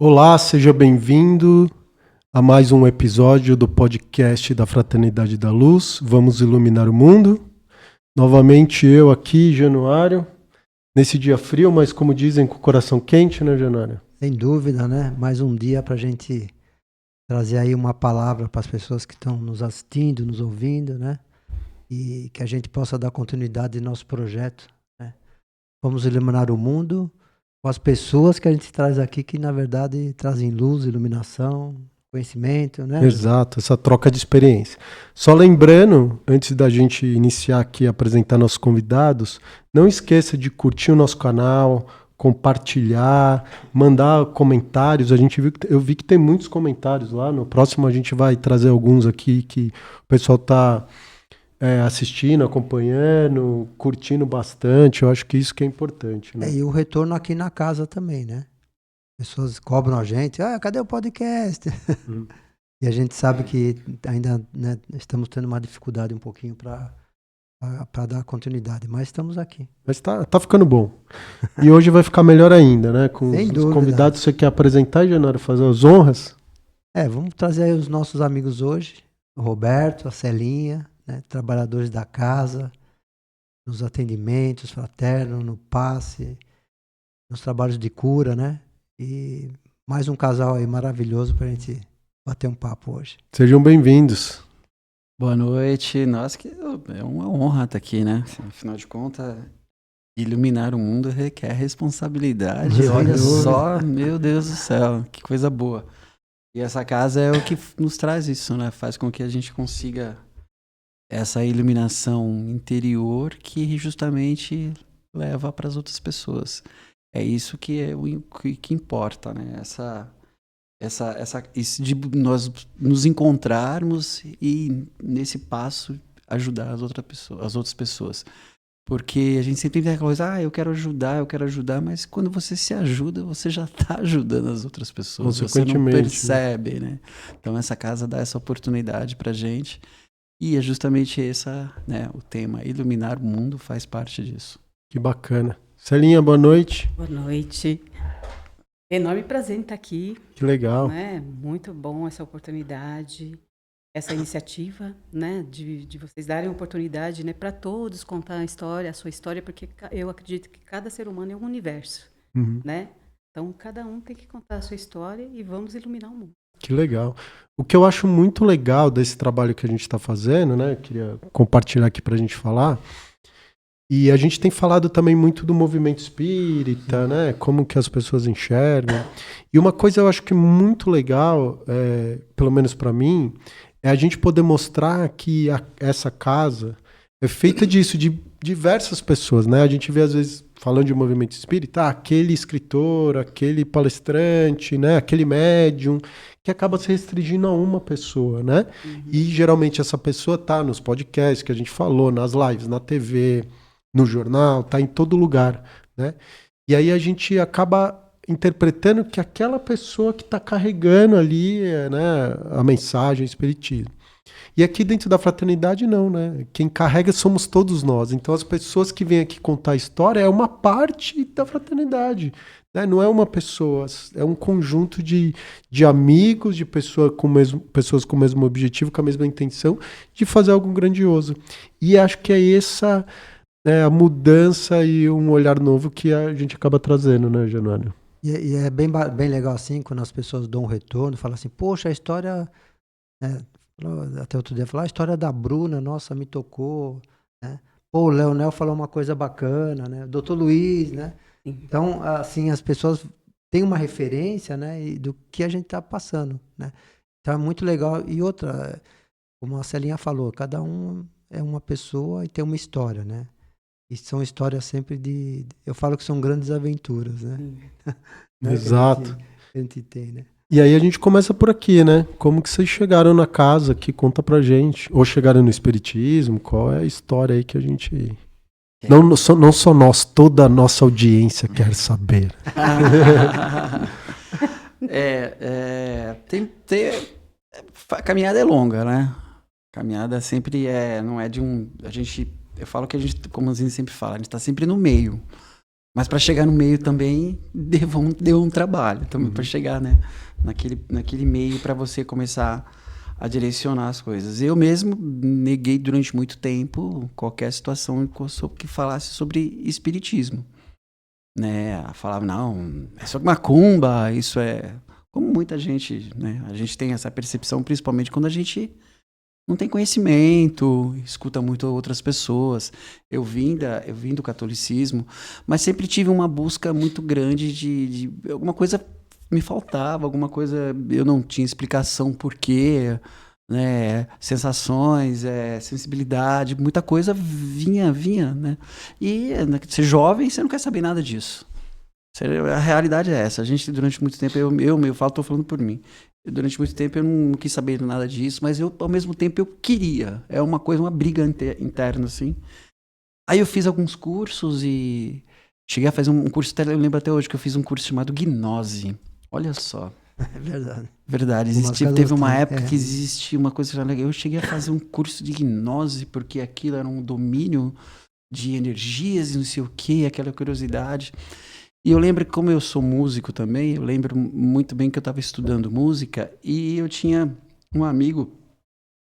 Olá, seja bem-vindo a mais um episódio do podcast da Fraternidade da Luz. Vamos iluminar o mundo. Novamente eu aqui, Januário, nesse dia frio, mas como dizem, com o coração quente, né, Januário? Sem dúvida, né? Mais um dia para a gente trazer aí uma palavra para as pessoas que estão nos assistindo, nos ouvindo, né? E que a gente possa dar continuidade ao nosso projeto, né? Vamos iluminar o mundo com as pessoas que a gente traz aqui, que na verdade trazem luz, iluminação, conhecimento, né, José? Exato, essa troca de experiência. Só lembrando, antes da gente iniciar aqui a apresentar nossos convidados, não esqueça de curtir o nosso canal, compartilhar, mandar comentários. Eu vi que tem muitos comentários lá. No próximo a gente vai trazer alguns aqui que o pessoal está assistindo, acompanhando, curtindo bastante. Eu acho que isso que é importante, né? E o retorno aqui na casa também, né? Pessoas cobram a gente, cadê o podcast? E a gente sabe que ainda, né, estamos tendo uma dificuldade um pouquinho para dar continuidade, mas estamos aqui. Mas tá ficando bom. E hoje vai ficar melhor ainda, né? Com Sem os dúvida. convidados, você quer apresentar, Januário, fazer as honras? Vamos trazer aí os nossos amigos hoje, o Roberto, a Celinha, né, trabalhadores da casa, nos atendimentos fraternos, no passe, nos trabalhos de cura, né? E mais um casal aí maravilhoso para a gente bater um papo hoje. Sejam bem-vindos. Boa noite. Nossa, que é uma honra estar aqui, né? Afinal de contas, iluminar o mundo requer responsabilidade. Sem Olha dúvida. só, meu Deus do céu, que coisa boa. E essa casa é o que nos traz isso, né? Faz com que a gente consiga essa iluminação interior que justamente leva para as outras pessoas. É isso que é que importa, né? Isso de nós nos encontrarmos e, nesse passo, ajudar as outras pessoas. Porque a gente sempre tem aquela coisa, eu quero ajudar, mas quando você se ajuda, você já está ajudando as outras pessoas. Você não percebe, né? Então essa casa dá essa oportunidade pra gente. E é justamente né, o tema, iluminar o mundo faz parte disso. Que bacana. Celinha, boa noite. Boa noite. Enorme prazer em estar aqui. Que legal. Né? Muito bom essa oportunidade, essa iniciativa, né? De vocês darem oportunidade, né, para todos contar a sua história, porque eu acredito que cada ser humano é um universo, né? Então, cada um tem que contar a sua história e vamos iluminar o mundo. Que legal. O que eu acho muito legal desse trabalho que a gente está fazendo, né? Eu queria compartilhar aqui para a gente falar. E a gente tem falado também muito do movimento espírita, né? Como que as pessoas enxergam. E uma coisa eu acho que muito legal, pelo menos para mim, é a gente poder mostrar que essa casa é feita disso, de diversas pessoas, né? A gente vê, às vezes, falando de movimento espírita, aquele escritor, aquele palestrante, né? Aquele médium, que acaba se restringindo a uma pessoa, né? E geralmente essa pessoa tá nos podcasts que a gente falou, nas lives, na TV, no jornal, tá em todo lugar, né? E aí a gente acaba interpretando que aquela pessoa que está carregando ali, né, a mensagem, o espiritismo. E aqui dentro da fraternidade não, né? Quem carrega somos todos nós. Então as pessoas que vêm aqui contar a história é uma parte da fraternidade, né? Não é uma pessoa, é um conjunto de amigos, de pessoas com o mesmo objetivo, com a mesma intenção de fazer algo grandioso. E acho que é essa a mudança e um olhar novo que a gente acaba trazendo, né, Januário? E é bem legal assim, quando as pessoas dão um retorno, falam assim, poxa, a história... até outro dia falar, a história da Bruna, nossa, me tocou, né? Pô, o Leonel falou uma coisa bacana, né? O Dr. Luiz, né? Então, assim, as pessoas têm uma referência, né? Do que a gente tá passando, né? Então é muito legal. E outra, como a Celinha falou, cada um é uma pessoa e tem uma história, né? E são histórias sempre eu falo que são grandes aventuras, né? Né? Exato. Que a gente tem, né? E aí a gente começa por aqui, né? Como que vocês chegaram na casa aqui? Conta pra gente. Ou chegaram no espiritismo? Qual é a história aí que a gente... Não só nós, toda a nossa audiência quer saber. A caminhada é longa, né? A caminhada sempre não é de um... Eu falo que a gente, como a gente sempre fala, a gente tá sempre no meio. Mas para chegar no meio também deu um trabalho também para chegar, né, naquele meio para você começar a direcionar as coisas. Eu mesmo neguei durante muito tempo qualquer situação que falasse sobre espiritismo, né? Falava, não, é só macumba, isso é... Como muita gente, né? A gente tem essa percepção, principalmente quando a gente não tem conhecimento, escuta muito outras pessoas. Eu vim do catolicismo, mas sempre tive uma busca muito grande de alguma coisa me faltava, alguma coisa eu não tinha explicação por quê, né? Sensações, sensibilidade, muita coisa vinha, né? E ser jovem, você não quer saber nada disso. A realidade é essa. A gente, durante muito tempo, estou falando por mim. Durante muito tempo eu não quis saber nada disso, mas ao mesmo tempo eu queria. É uma coisa, uma briga interna, assim. Aí eu fiz alguns cursos e cheguei a fazer um curso, eu lembro até hoje que eu fiz um curso chamado Gnose. Olha só. É verdade. Verdade. Teve uma época que existia uma coisa chamada... Eu cheguei a fazer um curso de gnose, porque aquilo era um domínio de energias e não sei o quê, aquela curiosidade. E eu lembro que, como eu sou músico também, eu lembro muito bem que eu estava estudando música e eu tinha um amigo,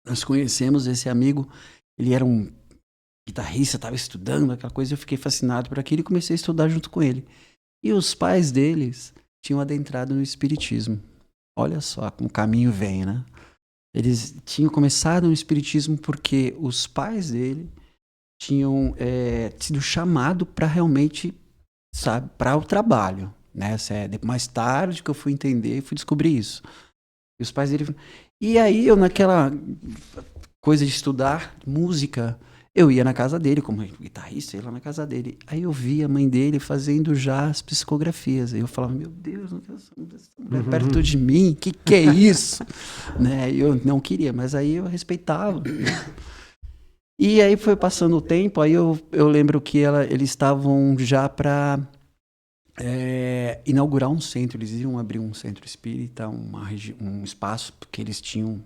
nós conhecemos esse amigo, ele era um guitarrista, estava estudando aquela coisa, eu fiquei fascinado por aquilo e comecei a estudar junto com ele. E os pais deles tinham adentrado no espiritismo. Olha só como o caminho vem, né? Eles tinham começado no espiritismo porque os pais dele tinham sido chamados para realmente, sabe, para o trabalho, né? Mais tarde que eu fui entender e fui descobrir isso. E os pais dele... E aí eu, naquela coisa de estudar música, eu ia na casa dele, como guitarrista, ia lá na casa dele. Aí eu via a mãe dele fazendo já as psicografias. Aí eu falava, meu Deus, não quero essa mulher perto de mim, que é isso? Né? Eu não queria, mas aí eu respeitava. E aí foi passando o tempo, aí eu lembro que eles estavam já para inaugurar um centro. Eles iam abrir um centro espírita, um espaço que eles tinham,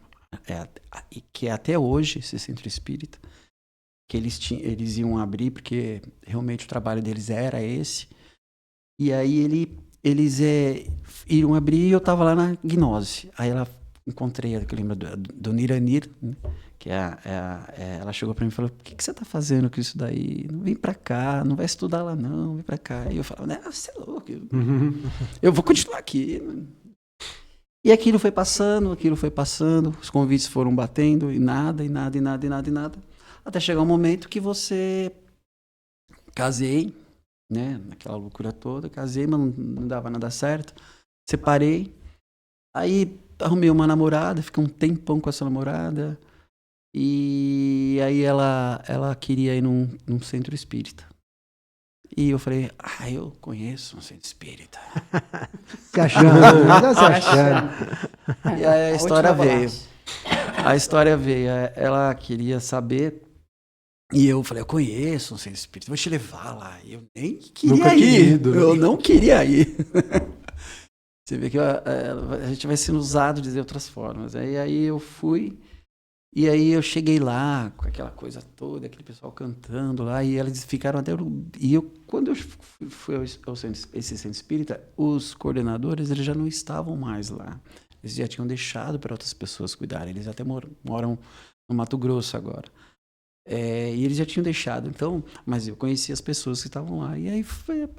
que é até hoje esse centro espírita, que eles iam abrir, porque realmente o trabalho deles era esse. E aí eles iam abrir e eu estava lá na Gnose. Aí encontrei, eu lembro, do Niranir, né? Que ela chegou para mim e falou, o que você está fazendo com isso daí? Não vem para cá, não vai estudar lá não, vem para cá. E eu falava, você é louco, eu vou continuar aqui. E aquilo foi passando, os convites foram batendo, e nada. Até chegar um momento que casei, né, naquela loucura toda, casei, mas não dava nada certo, separei, aí arrumei uma namorada, fiquei um tempão com essa namorada, e aí ela queria ir num centro espírita. E eu falei, eu conheço um centro espírita. Se achando. E aí a história veio. Ela queria saber, e eu falei, eu conheço um centro espírita, vou te levar lá. E eu nem queria ir. Eu não queria ir. Você vê que a gente vai sendo usado de outras formas. Aí eu fui, e aí eu cheguei lá com aquela coisa toda, aquele pessoal cantando lá, e eles ficaram até... E quando eu fui esse centro espírita, os coordenadores eles já não estavam mais lá. Eles já tinham deixado para outras pessoas cuidarem. Eles até moram no Mato Grosso agora. E eles já tinham deixado. Então, mas eu conhecia as pessoas que estavam lá. E aí,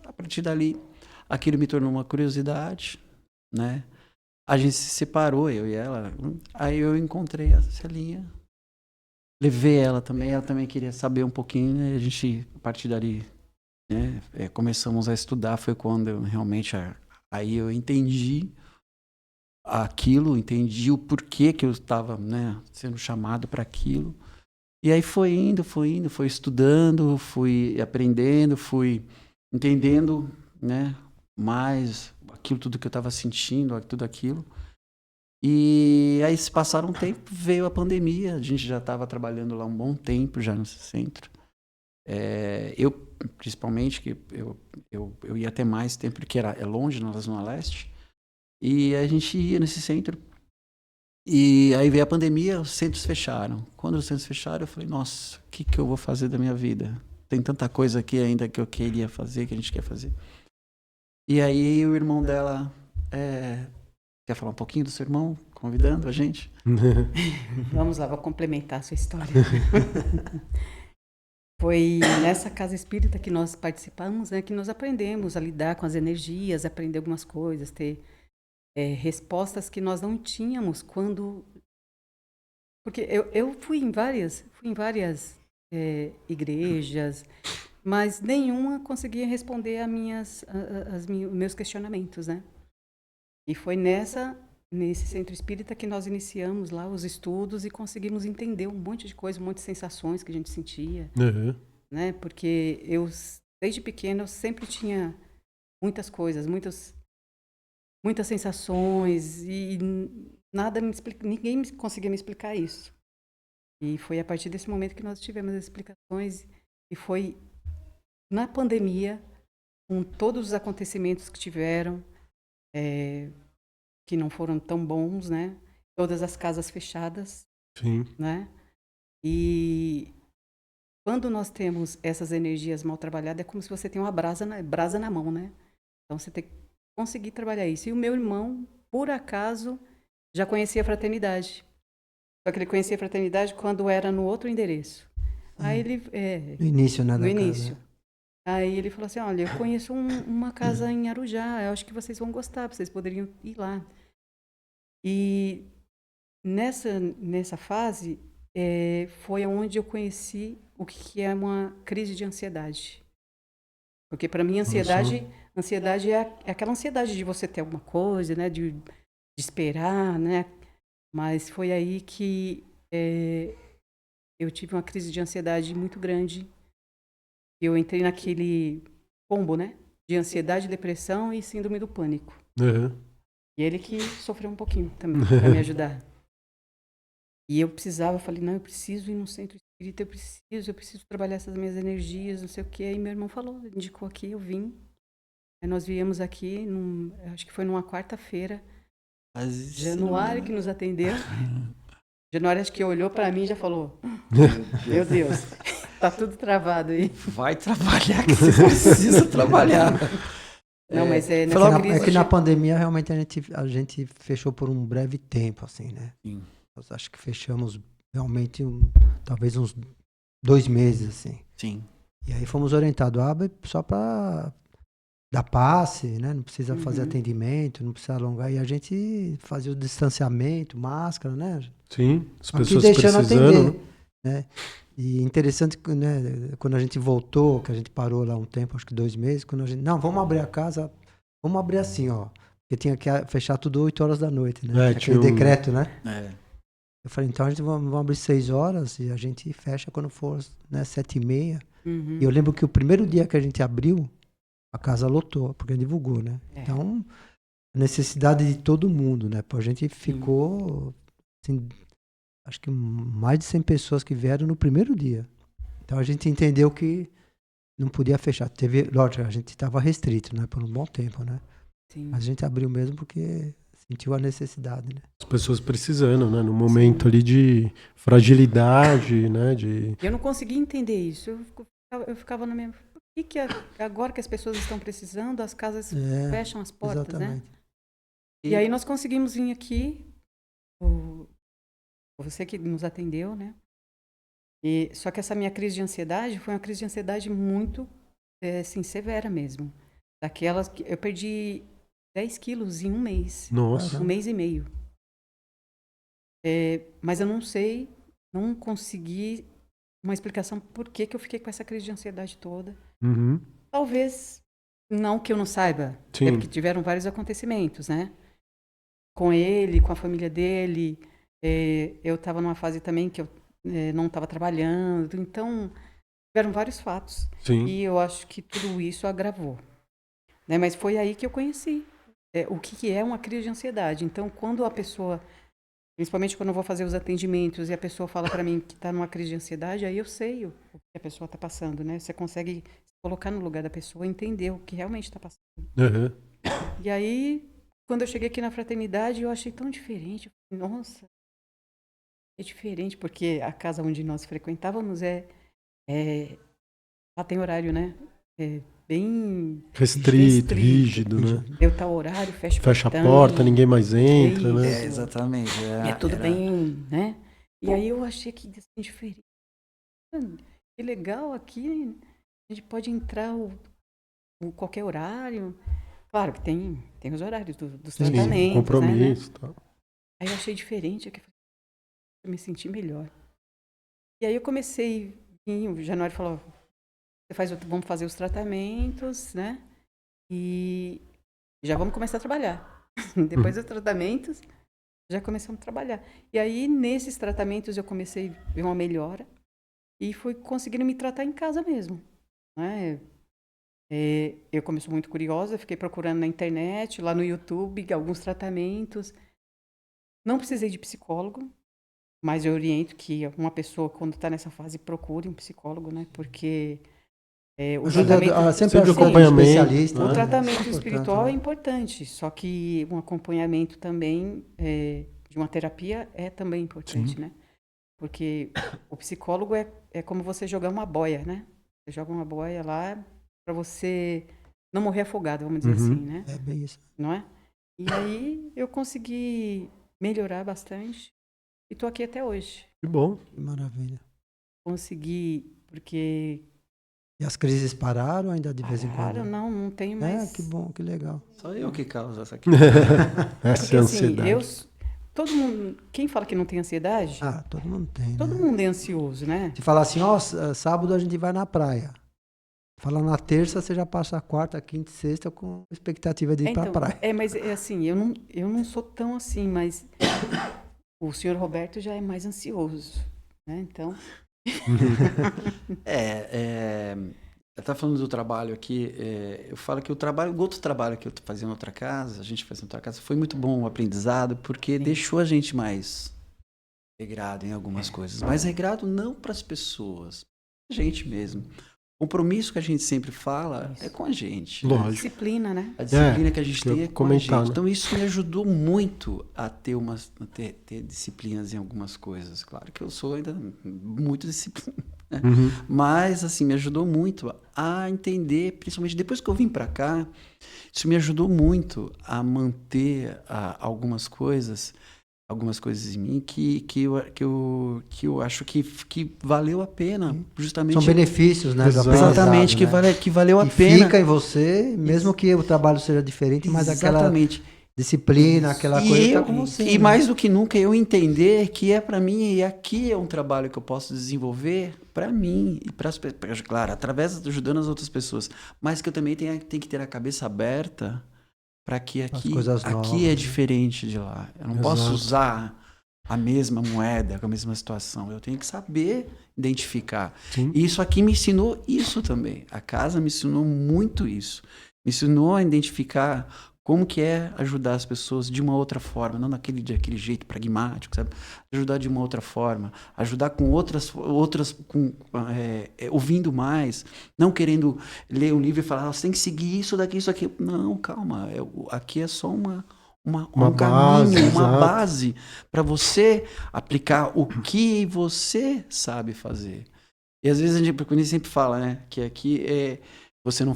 a partir dali, aquilo me tornou uma curiosidade, né? A gente se separou, eu e ela. Aí eu encontrei a Celinha. Levei ela também queria saber um pouquinho. Né? A gente, a partir dali, né, começamos a estudar. Foi quando eu realmente... Aí eu entendi aquilo, entendi o porquê que eu estava, né, sendo chamado para aquilo. E aí foi indo, foi estudando, fui aprendendo, fui entendendo, né, mais aquilo tudo que eu estava sentindo, tudo aquilo. E aí se passaram um tempo, veio a pandemia, a gente já estava trabalhando lá um bom tempo já nesse centro. Eu, principalmente, que eu ia ter mais tempo, porque é longe, na Zona Leste, e a gente ia nesse centro. E aí veio a pandemia, os centros fecharam. Quando os centros fecharam, eu falei, nossa, o que eu vou fazer da minha vida? tem tanta coisa aqui ainda que eu queria fazer, que a gente quer fazer. E aí o irmão dela quer falar um pouquinho do seu irmão, convidando a gente? Vamos lá, vou complementar a sua história. Foi nessa casa espírita que nós participamos, né, que nós aprendemos a lidar com as energias, aprender algumas coisas, ter respostas que nós não tínhamos quando... Porque eu fui em várias igrejas, mas nenhuma conseguia responder os meus questionamentos, né? E foi nesse centro espírita que nós iniciamos lá os estudos e conseguimos entender um monte de coisa, um monte de sensações que a gente sentia, né? Porque desde pequena, eu sempre tinha muitas coisas, muitas sensações e ninguém conseguia me explicar isso. E foi a partir desse momento que nós tivemos as explicações e foi na pandemia, com todos os acontecimentos que tiveram, que não foram tão bons, né? Todas as casas fechadas, Sim. né? E quando nós temos essas energias mal trabalhadas, é como se você tem uma brasa na mão, né? Então você tem que conseguir trabalhar isso. E o meu irmão, por acaso, já conhecia a fraternidade. Só que ele conhecia a fraternidade quando era no outro endereço. Aí ele... No início, né? No da início. casa. Aí ele falou assim, olha, eu conheço uma casa em Arujá, eu acho que vocês vão gostar, vocês poderiam ir lá. E nessa fase, foi onde eu conheci o que é uma crise de ansiedade. Porque para mim, ansiedade é aquela ansiedade de você ter alguma coisa, né, de esperar, né? Mas foi aí que eu tive uma crise de ansiedade muito grande. Eu entrei naquele combo, né? De ansiedade, depressão e síndrome do pânico. E ele que sofreu um pouquinho também, para me ajudar. E eu falei, não, eu preciso ir no centro espírita, eu preciso trabalhar essas minhas energias, não sei o quê. Aí meu irmão falou, indicou aqui, eu vim. Aí nós viemos aqui, acho que foi numa quarta-feira. Januário que nos atendeu. Januário acho que olhou para mim e já falou, meu Deus, tá tudo travado aí. Vai trabalhar, que você precisa trabalhar. Não, mas É que na pandemia, realmente, a gente fechou por um breve tempo, assim, né? Sim. Nós acho que fechamos realmente talvez uns 2 meses, assim. Sim. E aí fomos orientados, abre só para dar passe, né? Não precisa fazer atendimento, não precisa alongar. E a gente fazia o distanciamento, máscara, né? Sim, as Aqui pessoas deixando precisando. atender, né? E interessante, né? Quando a gente voltou, que a gente parou lá um tempo, acho que 2 meses, quando a gente, não, vamos abrir a casa, vamos abrir assim, ó. Porque tinha que fechar tudo 8 horas da noite, né? Aquele decreto, né? Eu falei, então a gente vamos abrir 6 horas e a gente fecha quando for, né, 7h30. E eu lembro que o primeiro dia que a gente abriu, a casa lotou, porque divulgou, né? Então, a necessidade de todo mundo, né? Pô, a gente ficou, assim, acho que mais de 100 pessoas que vieram no primeiro dia. Então, a gente entendeu que não podia fechar. Lógico, a gente estava restrito, né? Por um bom tempo, né? Sim. Mas a gente abriu mesmo porque sentiu a necessidade, né? As pessoas precisando, né? No momento ali de fragilidade, né? Eu não conseguia entender isso. Eu ficava na minha... Por que agora que as pessoas estão precisando, as casas fecham as portas, exatamente. né? E aí nós conseguimos vir aqui, você que nos atendeu, né? E, só que essa minha crise de ansiedade foi uma crise de ansiedade muito, assim, severa mesmo. Daquelas que eu perdi 10 quilos em um mês. Nossa. 1 mês e meio. Mas eu não consegui uma explicação por que eu fiquei com essa crise de ansiedade toda. Talvez, não que eu não saiba, porque tiveram vários acontecimentos, né? Com ele, com a família dele. Eu estava numa fase também que eu não estava trabalhando, então tiveram vários fatos. Sim. E eu acho que tudo isso agravou. Né? Mas foi aí que eu conheci o que é uma crise de ansiedade. Então, quando a pessoa, principalmente quando eu vou fazer os atendimentos e a pessoa fala para mim que está numa crise de ansiedade, aí eu sei o que a pessoa está passando, né? Você consegue se colocar no lugar da pessoa e entender o que realmente está passando. E aí, quando eu cheguei aqui na fraternidade, eu achei tão diferente. Eu falei, nossa, é diferente, porque a casa onde nós frequentávamos Lá tem horário, né? Bem Restrito, rígido, né? Deu tal horário, fecha a porta, ninguém mais entra, isso. né? Exatamente. É tudo bem, né? E aí eu achei que assim, diferente. Que legal aqui, a gente pode entrar qualquer horário. Claro que tem os horários dos Sim, tratamentos, compromisso, né? tal. Aí eu achei diferente, eu me senti melhor. E aí eu comecei, o Januário falou, vamos fazer os tratamentos, né? E já vamos começar a trabalhar. Depois dos tratamentos, já começamos a trabalhar. E aí, nesses tratamentos, eu comecei a ver uma melhora e fui conseguindo me tratar em casa mesmo, né? Eu, como sou muito curiosa, fiquei procurando na internet, lá no YouTube, alguns tratamentos. Não precisei de psicólogo, mas eu oriento que uma pessoa, quando está nessa fase, procure um psicólogo, né? Porque o tratamento... Sempre de ajuda um acompanhamento, especialista. né? O tratamento Isso é espiritual é importante, importante, só que um acompanhamento também de uma terapia é também importante, Sim. né? Porque o psicólogo é como você jogar uma boia, né? Você joga uma boia lá para você não morrer afogado, vamos dizer assim, né? É bem isso. Não é? E aí eu consegui melhorar bastante e tô aqui até hoje. Que bom. Que maravilha. Consegui, porque... E as crises pararam ainda de vez em Claro, quando? não tenho mais... Que bom, que legal. Só eu que causo essa aqui. Essa Porque é a assim, ansiedade. todo mundo, quem fala que não tem ansiedade, Todo mundo tem, todo né? mundo é ansioso, né? Se falar assim, sábado a gente vai na praia. Fala na terça, você já passa a quarta, quinta e sexta com expectativa de ir pra praia. Mas assim, eu não sou tão assim, mas o senhor Roberto já é mais ansioso, né? Então, Eu estava falando do trabalho aqui, eu falo que o outro trabalho que eu fazia em outra casa, a gente fazia em outra casa, foi muito bom o aprendizado, porque deixou a gente mais regrado em algumas coisas. Mas regrado não para as pessoas, a gente mesmo. O compromisso que a gente sempre fala é com a gente. Lógico. disciplina, né? A disciplina que a gente eu tem ia é com a comentar, gente. né? Então isso me ajudou muito a ter disciplinas em algumas coisas. Claro que eu sou ainda muito disciplinado. Né? Mas, assim, me ajudou muito a entender, principalmente depois que eu vim para cá, isso me ajudou muito a manter algumas coisas em mim que eu acho que valeu a pena, justamente. São benefícios, né? Exato. Exatamente, né? que valeu a E pena. fica em você, mesmo que o trabalho seja diferente, mas Exatamente. aquela disciplina, aquela coisa está com você. E né? mais do que nunca eu entender que é para mim, e aqui é um trabalho que eu posso desenvolver para mim e para as pessoas, claro, através de ajudando as outras pessoas, mas que eu também tenho que ter a cabeça aberta para que aqui novas, é diferente de lá. Eu não posso usar a mesma moeda, com a mesma situação. Eu tenho que saber identificar. Sim. E isso aqui me ensinou isso também. A casa me ensinou muito isso. Me ensinou a identificar como que é ajudar as pessoas de uma outra forma, não daquele jeito pragmático, sabe? Ajudar de uma outra forma, ajudar com outras ouvindo mais, não querendo ler um livro e falar, você tem que seguir isso daqui, isso aqui. Não, calma, aqui é só um caminho, uma base para você aplicar o que você sabe fazer. E às vezes a gente sempre fala, né, que aqui você não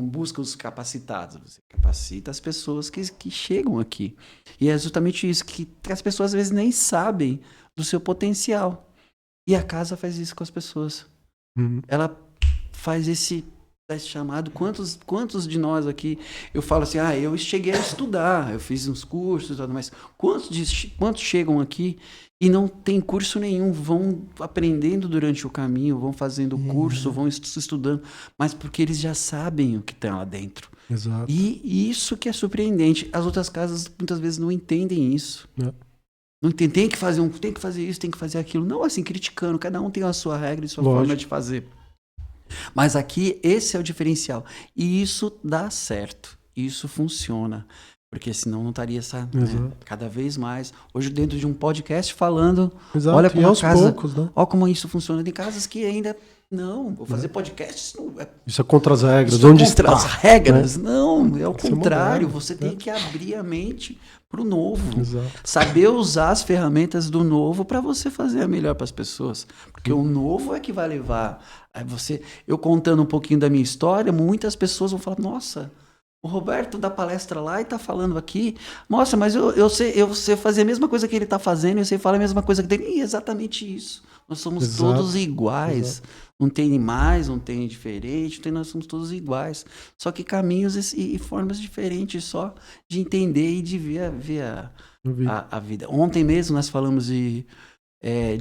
busca os capacitados, você capacita as pessoas que chegam aqui. E é justamente isso, que as pessoas às vezes nem sabem do seu potencial. E a casa faz isso com as pessoas. Ela faz esse chamado. Quantos de nós aqui, eu falo assim, eu cheguei a estudar, eu fiz uns cursos, mas quantos chegam aqui e não tem curso nenhum, vão aprendendo durante o caminho, vão fazendo curso, vão estudando, mas porque eles já sabem o que tem lá dentro. Exato. E isso que é surpreendente. As outras casas muitas vezes não entendem isso. Não tem que fazer isso, tem que fazer aquilo. Não assim, criticando, cada um tem a sua regra e sua forma de fazer. Mas aqui, esse é o diferencial. E isso dá certo. Isso funciona. Porque senão não estaria cada vez mais. Hoje, dentro de um podcast falando, olha como a casa, poucos, né? olha como isso funciona. Tem casas que ainda Não, vou fazer podcast, isso não é Isso é contra as regras. isso é Onde contra está? as regras. Não, é o Isso é contrário. moderno, Você tem né? que abrir a mente para o novo. Exato. Saber usar as ferramentas do novo para você fazer a melhor para as pessoas. Porque o novo é que vai levar. Aí eu contando um pouquinho da minha história, muitas pessoas vão falar, nossa, o Roberto dá palestra lá e tá falando aqui. Nossa, mas eu sei fazer a mesma coisa que ele tá fazendo, eu sei falar a mesma coisa que ele. E é exatamente isso. Nós somos Exato, todos iguais. Não tem mais, não tem diferente, nós somos todos iguais. Só que caminhos e formas diferentes só de entender e de ver a vida. Ontem mesmo nós falamos de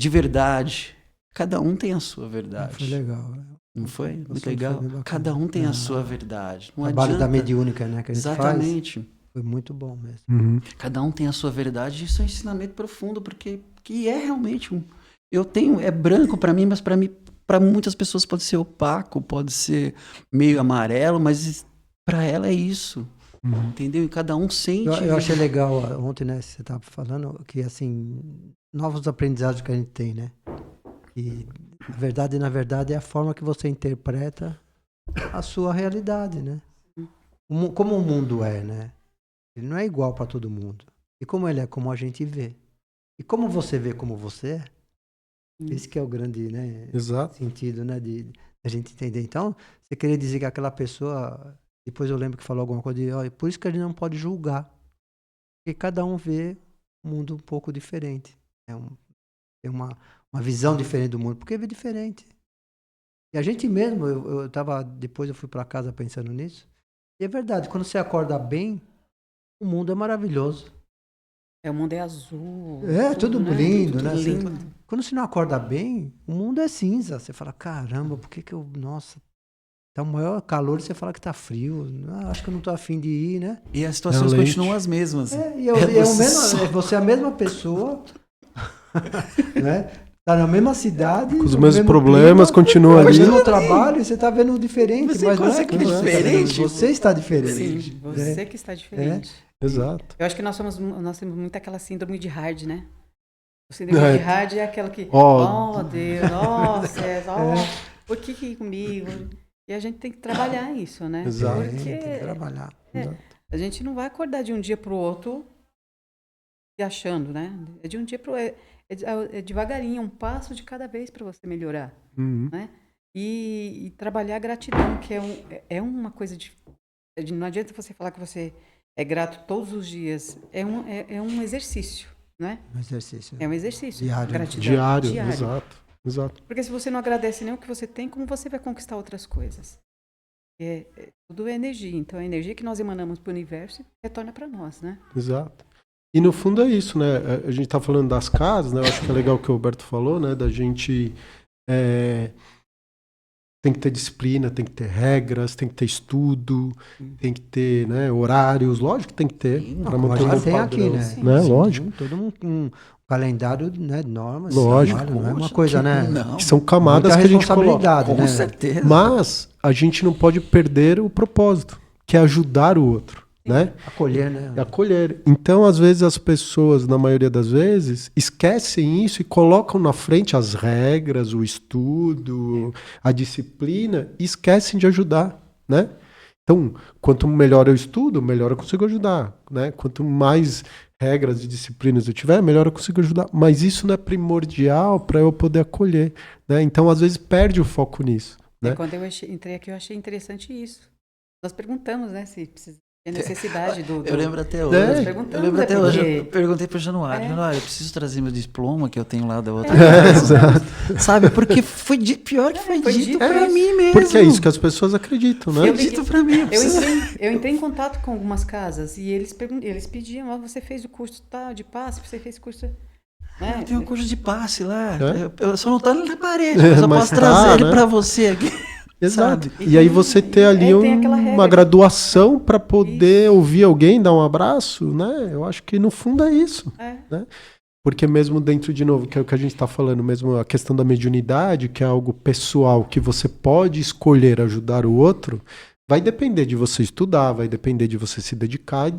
verdade. Cada um tem a sua verdade. Foi legal. Não foi? Muito Foi legal. bem bacana. Cada um tem a sua verdade. Não O trabalho da adianta. mediúnica, né, que a gente Exatamente. faz. Foi muito bom mesmo. Uhum. Cada um tem a sua verdade. Isso é um ensinamento profundo, porque que é realmente eu tenho, é branco para mim, mas para muitas pessoas pode ser opaco, pode ser meio amarelo, mas para ela é isso. Uhum. Entendeu? E cada um sente. Eu achei legal ontem, né, você estava falando que, assim, novos aprendizados que a gente tem, né? E na verdade, é a forma que você interpreta a sua realidade, né? Como o mundo é, né? Ele não é igual para todo mundo. E como ele é, como a gente vê. E como você vê como você é, esse que é o grande, né, Exato. sentido, né, de a gente entender. Então, você queria dizer que aquela pessoa, depois eu lembro que falou alguma coisa de, ó, por isso que a gente não pode julgar. Porque cada um vê um mundo um pouco diferente. Tem uma visão diferente do mundo, porque vê diferente. E a gente mesmo, depois eu fui para casa pensando nisso, e é verdade, quando você acorda bem, o mundo é maravilhoso. O mundo é azul. É, tudo lindo, Tudo né? lindo. Quando você não acorda bem, o mundo é cinza. Você fala, caramba, por que nossa, tá o maior calor e você fala que tá frio. Acho que eu não tô afim de ir, né? E as situações Realmente. continuam as mesmas. Você é a mesma pessoa, né? Tá na mesma cidade. Com os no mesmos mesmo problemas, clima, continua ali. continua no trabalho e você tá vendo diferente. Você mas não é consegue que você tá vendo, diferente. você está diferente. Sim, você que está diferente. Exato. Eu acho que nós temos muito aquela síndrome de Hard, né? O síndrome de Hard é aquela que, Deus, nossa, por que comigo? E a gente tem que trabalhar isso, né? Exato. Tem que trabalhar. A gente não vai acordar de um dia para o outro se achando, né? É de um dia para o outro. É devagarinho, um passo de cada vez para você melhorar, Uhum. né? E trabalhar a gratidão, que é uma coisa não adianta você falar que você é grato todos os dias. É um exercício, né? Um exercício. É um exercício. Diário. Gratidão. Diário. Exato. Porque se você não agradece nem o que você tem, como você vai conquistar outras coisas? Tudo é energia. Então, a energia que nós emanamos para o universo retorna para nós, né? Exato. E no fundo é isso, né? A gente tá falando das casas, né? Eu acho que é legal o que o Roberto falou, né? Da gente tem que ter disciplina, tem que ter regras, tem que ter estudo, tem que ter, né, horários, lógico que tem que ter. Sim, para Como a manter um gente bom tem padrão, aqui, né? né? Sim, Lógico. Todo um calendário, né, de normas. Lógico. Trabalho, não é uma coisa, né? Não. Que são camadas Muita que a gente coloca. responsabilidade, Com né? certeza. Mas a gente não pode perder o propósito, que é ajudar o outro, né? Acolher, né? É acolher. Então, às vezes, as pessoas, na maioria das vezes, esquecem isso e colocam na frente as regras, o estudo, a disciplina, e esquecem de ajudar, né? Então, quanto melhor eu estudo, melhor eu consigo ajudar, né? Quanto mais regras e disciplinas eu tiver, melhor eu consigo ajudar. Mas isso não é primordial para eu poder acolher, né? Então, às vezes, perde o foco nisso, né? Quando eu entrei aqui, eu achei interessante isso. Nós perguntamos, né, se tem necessidade do... Eu lembro até hoje. É. Nós perguntamos, Eu lembro até hoje. porque- Eu perguntei pro Januário. Januário, eu preciso trazer meu diploma que eu tenho lá da outra. Exato. Sabe? Porque foi pior que foi foi dito dito pra isso. mim mesmo. Porque é isso que as pessoas acreditam, né? Eu- Dito pra mim. Eu entrei em contato com algumas casas e eles pediam, você fez o curso de passe, você fez curso... Né? Tem um curso de passe lá. É? Eu só não tá na parede. Eu só Mas posso tá, trazer ele né? pra você aqui. Exato. Sabe? E aí você ter ali tem aquela regra. uma graduação para poder ouvir alguém, dar um abraço, né? Eu acho que no fundo é isso. É. Né? Porque mesmo dentro, de novo, que é o que a gente está falando, mesmo a questão da mediunidade, que é algo pessoal, que você pode escolher ajudar o outro, vai depender de você estudar, vai depender de você se dedicar e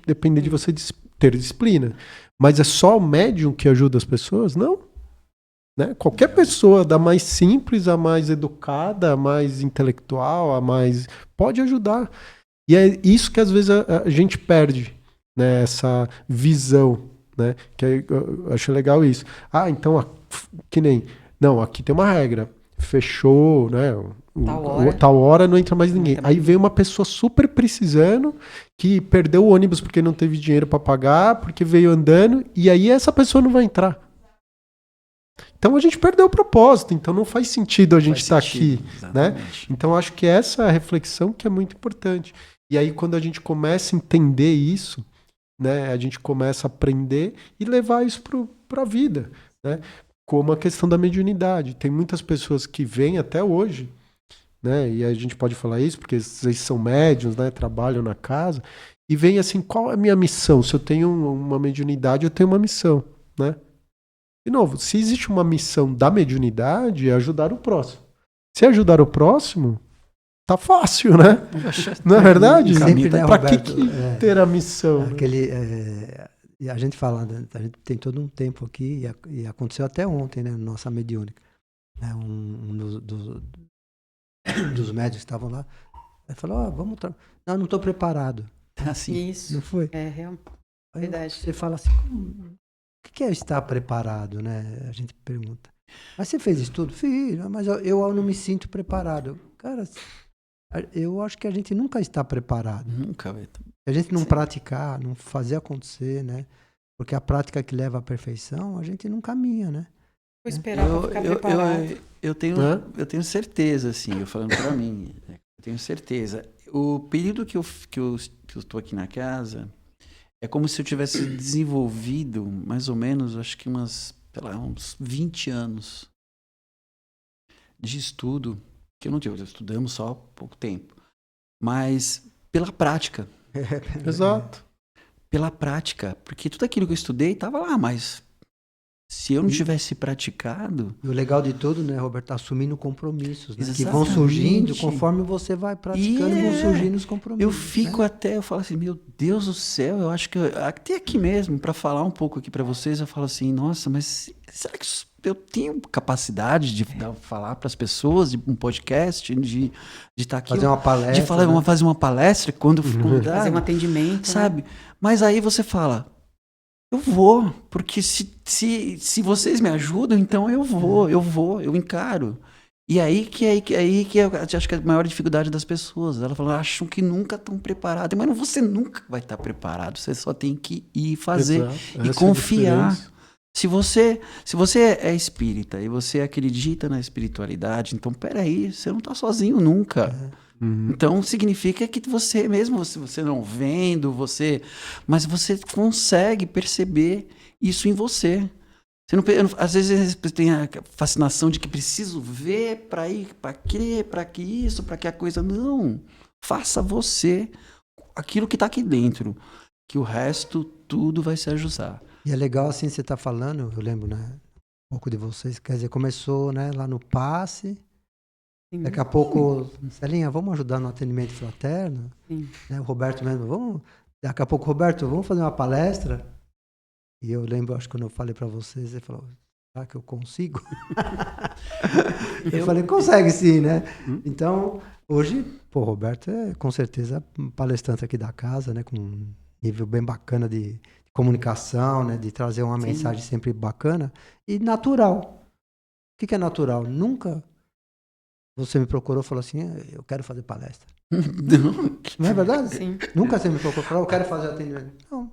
depender de você ter disciplina. Mas é só o médium que ajuda as pessoas? Não. né? Qualquer pessoa, da mais simples a mais educada, a mais intelectual, a mais... pode ajudar. E é isso que às vezes a gente perde, né? Essa visão, né? Que eu acho legal isso. Ah, então, que nem... Não, aqui tem uma regra. Fechou, né? Tal hora não entra mais ninguém. Aí vem uma pessoa super precisando, que perdeu o ônibus porque não teve dinheiro para pagar, porque veio andando, e aí essa pessoa não vai entrar. Então a gente perdeu o propósito, então não faz sentido a gente estar aqui, né? Então acho que essa é a reflexão que é muito importante. E aí quando a gente começa a entender isso, né, a gente começa a aprender e levar isso para a vida, né? Como a questão da mediunidade. Tem muitas pessoas que vêm até hoje, né? E a gente pode falar isso porque vocês são médiuns, né? Trabalham na casa e vem assim, qual é a minha missão? Se eu tenho uma mediunidade, eu tenho uma missão, né? De novo, se existe uma missão da mediunidade, é ajudar o próximo. Se ajudar o próximo, tá fácil, né? Não é verdade? Sempre, né, Pra Roberto, que ter a missão? E a gente fala, né, a gente tem todo um tempo aqui, e aconteceu até ontem, né, nossa mediúnica. Né, dos médicos que estavam lá, ele falou, vamos... Não estou preparado. Assim. Isso. Não foi? É real. Aí Verdade. você fala assim, o que é estar preparado, né? A gente pergunta. Mas você fez estudo? Fiz, mas eu não me sinto preparado. Cara, eu acho que a gente nunca está preparado. Nunca vai. Se a gente não Sim. praticar, não fazer acontecer, né? Porque a prática que leva à perfeição, a gente não caminha, né? Vou esperar para ficar preparado. Eu tenho certeza, assim, eu falando para mim, eu tenho certeza. O período que eu estou aqui na casa é como se eu tivesse desenvolvido mais ou menos, acho que uns 20 anos de estudo, que eu não tive, estudamos só há pouco tempo, mas pela prática. Exato. Pela prática, porque tudo aquilo que eu estudei estava lá, mas se eu não tivesse praticado... E o legal de tudo, né, Roberto, assumindo compromissos, né? Que vão Exatamente. surgindo conforme você vai praticando, vão surgindo os compromissos. Eu fico eu falo assim, meu Deus do céu, eu acho que até aqui mesmo, para falar um pouco aqui para vocês, eu falo assim, nossa, mas será que eu tenho capacidade de falar para as pessoas, de um podcast, de estar aqui... Fazer uma palestra. De fazer uma palestra, quando for convidado. Fazer um atendimento. Sabe? Né? Mas aí você fala... Eu vou, porque se vocês me ajudam, então eu encaro. E aí que eu acho que é a maior dificuldade das pessoas. Elas falam, acham que nunca estão preparadas. Mas você nunca vai estar preparado. Você só tem que ir fazer. Exato. E Essa confiar. É a Se você é espírita e você acredita na espiritualidade, então peraí, você não está sozinho nunca. Então significa que você mesmo, você não vendo, mas você consegue perceber isso em você. Às vezes tem a fascinação de que preciso ver para ir, para crer, para que isso, para que a coisa... Não, faça você aquilo que está aqui dentro, que o resto tudo vai se ajustar. E é legal assim, você está falando, eu lembro, né, um pouco de vocês, quer dizer, começou, né, lá no passe. Sim. Daqui a pouco, Celinha, vamos ajudar no atendimento fraterno? Sim. Né, o Roberto mesmo, daqui a pouco, Roberto, vamos fazer uma palestra? E eu lembro, acho que quando eu falei para vocês, ele falou, será que eu consigo? Eu falei, consegue sim, né? Então, hoje, o Roberto é com certeza palestrante aqui da casa, né? Com um nível bem bacana de comunicação, né? De trazer uma mensagem sempre bacana e natural. O que é natural? Nunca... Você me procurou e falou assim, eu quero fazer palestra. Não é verdade? Sim. Nunca você me procurou e falou, eu quero fazer atendimento. Não.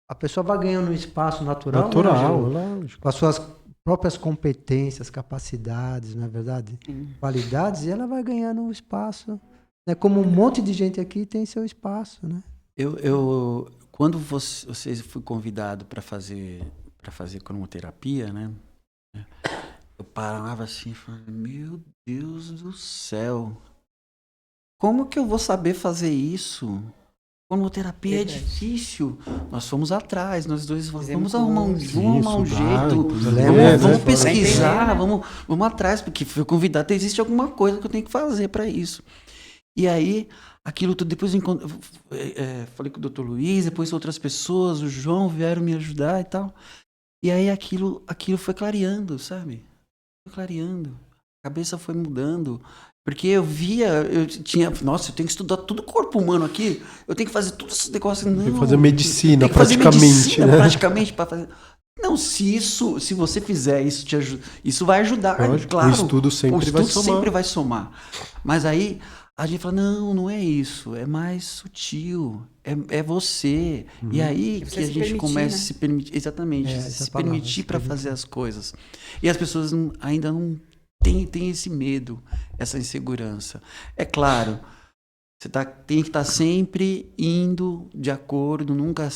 A pessoa vai ganhando um espaço natural. natural, né, lógico. com as suas próprias competências, capacidades, não é verdade? Sim. Qualidades, e ela vai ganhando um espaço. Né? Como um monte de gente aqui tem seu espaço, né? Quando você foi convidado para fazer cromoterapia, né? Eu parava assim e falava, meu Deus do céu, como que eu vou saber fazer isso? Cromoterapia é difícil. Nós fomos atrás, nós dois vamos arrumar um jeito, vamos pesquisar, vamos atrás, porque fui convidado, existe alguma coisa que eu tenho que fazer para isso. E aí, aquilo tudo, depois falei com o Dr. Luiz, depois outras pessoas, o João vieram me ajudar e tal. E aí aquilo foi clareando, sabe? Foi clareando. A cabeça foi mudando. Porque eu tinha, nossa, eu tenho que estudar todo o corpo humano aqui, eu tenho que fazer todos esses negócios. Não, Tem que fazer medicina, tem que fazer praticamente, medicina, né? praticamente, para fazer. Não, se você fizer isso, isso vai ajudar, Lógico, claro. o estudo sempre vai somar. Mas aí a gente fala, não é isso, é mais sutil, é você. E aí que a gente começa a se permitir, exatamente, se permitir para fazer as coisas. E as pessoas ainda não têm esse medo, essa insegurança. É claro, você tem que estar sempre indo de acordo, nunca,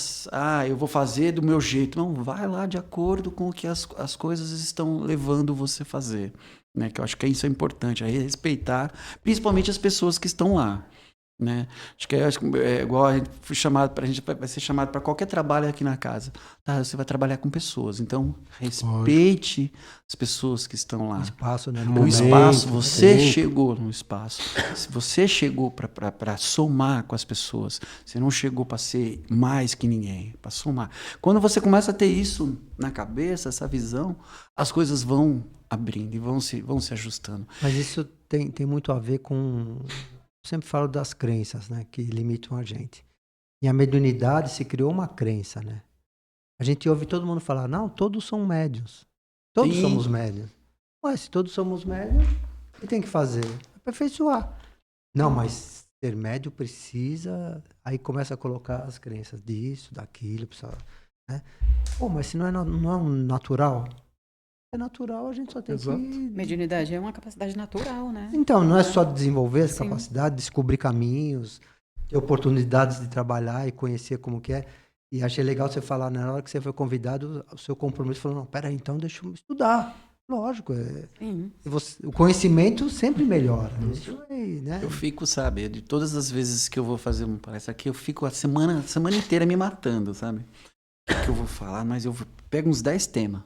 eu vou fazer do meu jeito. Não, vai lá de acordo com o que as coisas estão levando você a fazer. Né? Que eu acho que isso é importante, é respeitar, principalmente as pessoas que estão lá. Né? Acho que é igual a gente foi chamado para a gente vai ser chamado para qualquer trabalho aqui na casa. Tá, você vai trabalhar com pessoas, então respeite as pessoas que estão lá. O espaço, né? O espaço, você chegou no espaço. Se você chegou para somar com as pessoas, você não chegou para ser mais que ninguém, para somar. Quando você começa a ter isso na cabeça, essa visão, as coisas vão abrindo e vão se ajustando. Mas isso tem muito a ver com... Eu sempre falo das crenças, né, que limitam a gente. E a mediunidade se criou uma crença, né? A gente ouve todo mundo falar, não, todos são médiuns. Todos somos médiuns. Ué, se todos somos médiuns, o que tem que fazer? Aperfeiçoar. Não, mas ser médium precisa... Aí começa a colocar as crenças disso, daquilo, precisa, né? Pô, mas se não é um natural... É natural, a gente só tem que... Mediunidade é uma capacidade natural, né? Então, não é só desenvolver essa capacidade, descobrir caminhos, ter oportunidades de trabalhar e conhecer como que é. E achei legal você falar, na hora que você foi convidado, o seu compromisso falou, não, peraí, então deixa eu estudar. Lógico, o conhecimento sempre melhora. Isso aí, né? Eu fico, sabe, de todas as vezes que eu vou fazer uma palestra aqui, eu fico a semana inteira me matando, sabe? O que eu vou falar, mas eu pego uns 10 temas.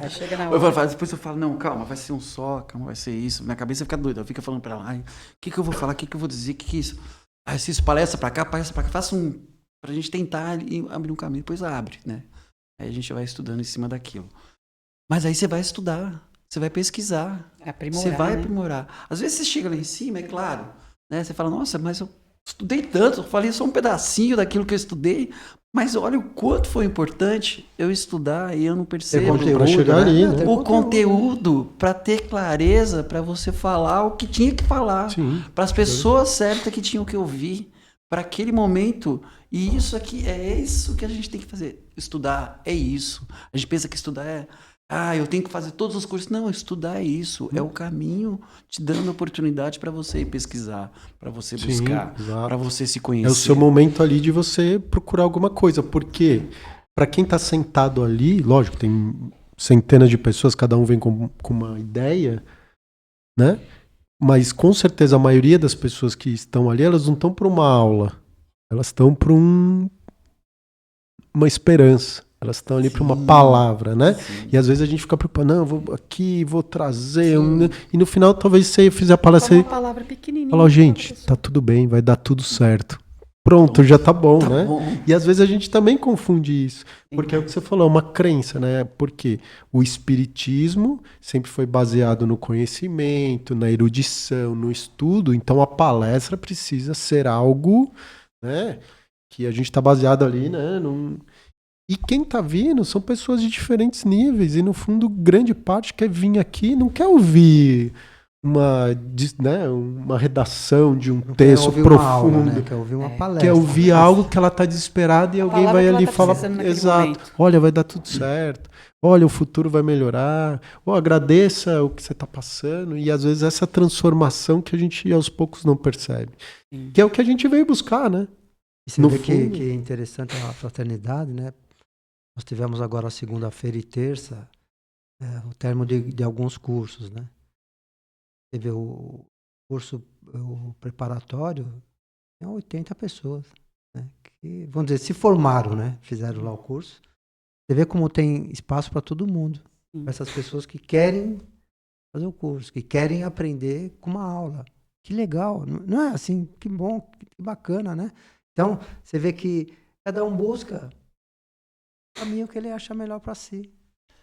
Aí chega na hora. Depois eu falo, não, calma, vai ser um só, calma, vai ser isso. Minha cabeça fica doida, eu fico falando pra ela, o que eu vou falar, o que eu vou dizer, o que é isso? Assisto palestra pra cá, faça pra gente tentar abrir um caminho, depois abre, né? Aí a gente vai estudando em cima daquilo. Mas aí você vai estudar, você vai pesquisar, você vai aprimorar. Às vezes você chega lá em cima, é claro, né? Você fala, nossa, mas eu estudei tanto, eu falei só um pedacinho daquilo que eu estudei, mas olha o quanto foi importante eu estudar e eu não percebo para chegar ali, né? O conteúdo para ter clareza, para você falar o que tinha que falar, para as pessoas certas que tinham que ouvir, para aquele momento. E isso aqui é isso que a gente tem que fazer. Estudar é isso. A gente pensa que estudar é eu tenho que fazer todos os cursos. Não, estudar é isso. É o caminho te dando oportunidade para você ir pesquisar, para você buscar, para você se conhecer. É o seu momento ali de você procurar alguma coisa. Porque, para quem está sentado ali, lógico, tem centenas de pessoas, cada um vem com uma ideia, né? Mas, com certeza, a maioria das pessoas que estão ali, elas não estão para uma aula. Elas estão para uma esperança. Elas estão ali para uma palavra, né? Sim. E às vezes a gente fica preocupado, não, vou trazer. E no final, talvez você fizer a palestra. Uma palavra pequenininha. Fala, gente, tá tudo bem, vai dar tudo certo. Pronto, já tá bom, né? Bom. E às vezes a gente também confunde isso. Porque é o que você falou, é uma crença, né? Porque o espiritismo sempre foi baseado no conhecimento, na erudição, no estudo. Então a palestra precisa ser algo, né? Que a gente tá baseado ali, né? E quem tá vindo são pessoas de diferentes níveis. E no fundo, grande parte quer vir aqui, não quer ouvir uma redação de um texto profundo. Aula, né? Quer ouvir uma palestra. Quer ouvir algo que ela tá desesperada e alguém vai ali e fala, exato, olha, vai dar tudo certo. Olha, o futuro vai melhorar. Agradeça o que você tá passando. E às vezes essa transformação que a gente aos poucos não percebe. Que é o que a gente veio buscar, né? E você vê que é interessante a fraternidade, né? Nós tivemos agora segunda-feira e terça o término de alguns cursos, né? Teve o curso preparatório, tem 80 pessoas, né? Que, vamos dizer, se formaram, né? Fizeram lá o curso. Você vê como tem espaço para todo mundo. Para essas pessoas que querem fazer o curso, que querem aprender com uma aula. Que legal, não é assim? Que bom, que bacana, né? Então, você vê que cada um busca o caminho que ele acha melhor para si.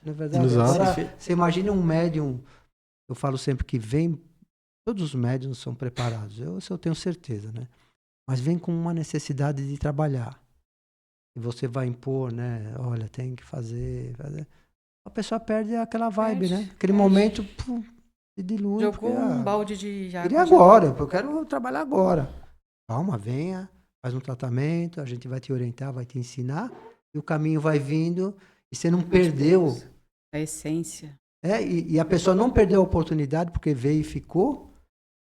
Não é verdade? Exato. Agora, você imagina um médium, eu falo sempre que vem, todos os médiums são preparados, isso eu tenho certeza, né? Mas vem com uma necessidade de trabalhar. E você vai impor, né? Olha, tem que fazer. A pessoa perde aquela vibe, né? Aquele momento, se dilui. Jogou um balde de água. Queria agora, eu quero trabalhar agora. Calma, venha, faz um tratamento, a gente vai te orientar, vai te ensinar, e o caminho vai vindo, e você não perdeu. A essência. E a pessoa não perdeu a oportunidade, porque veio e ficou,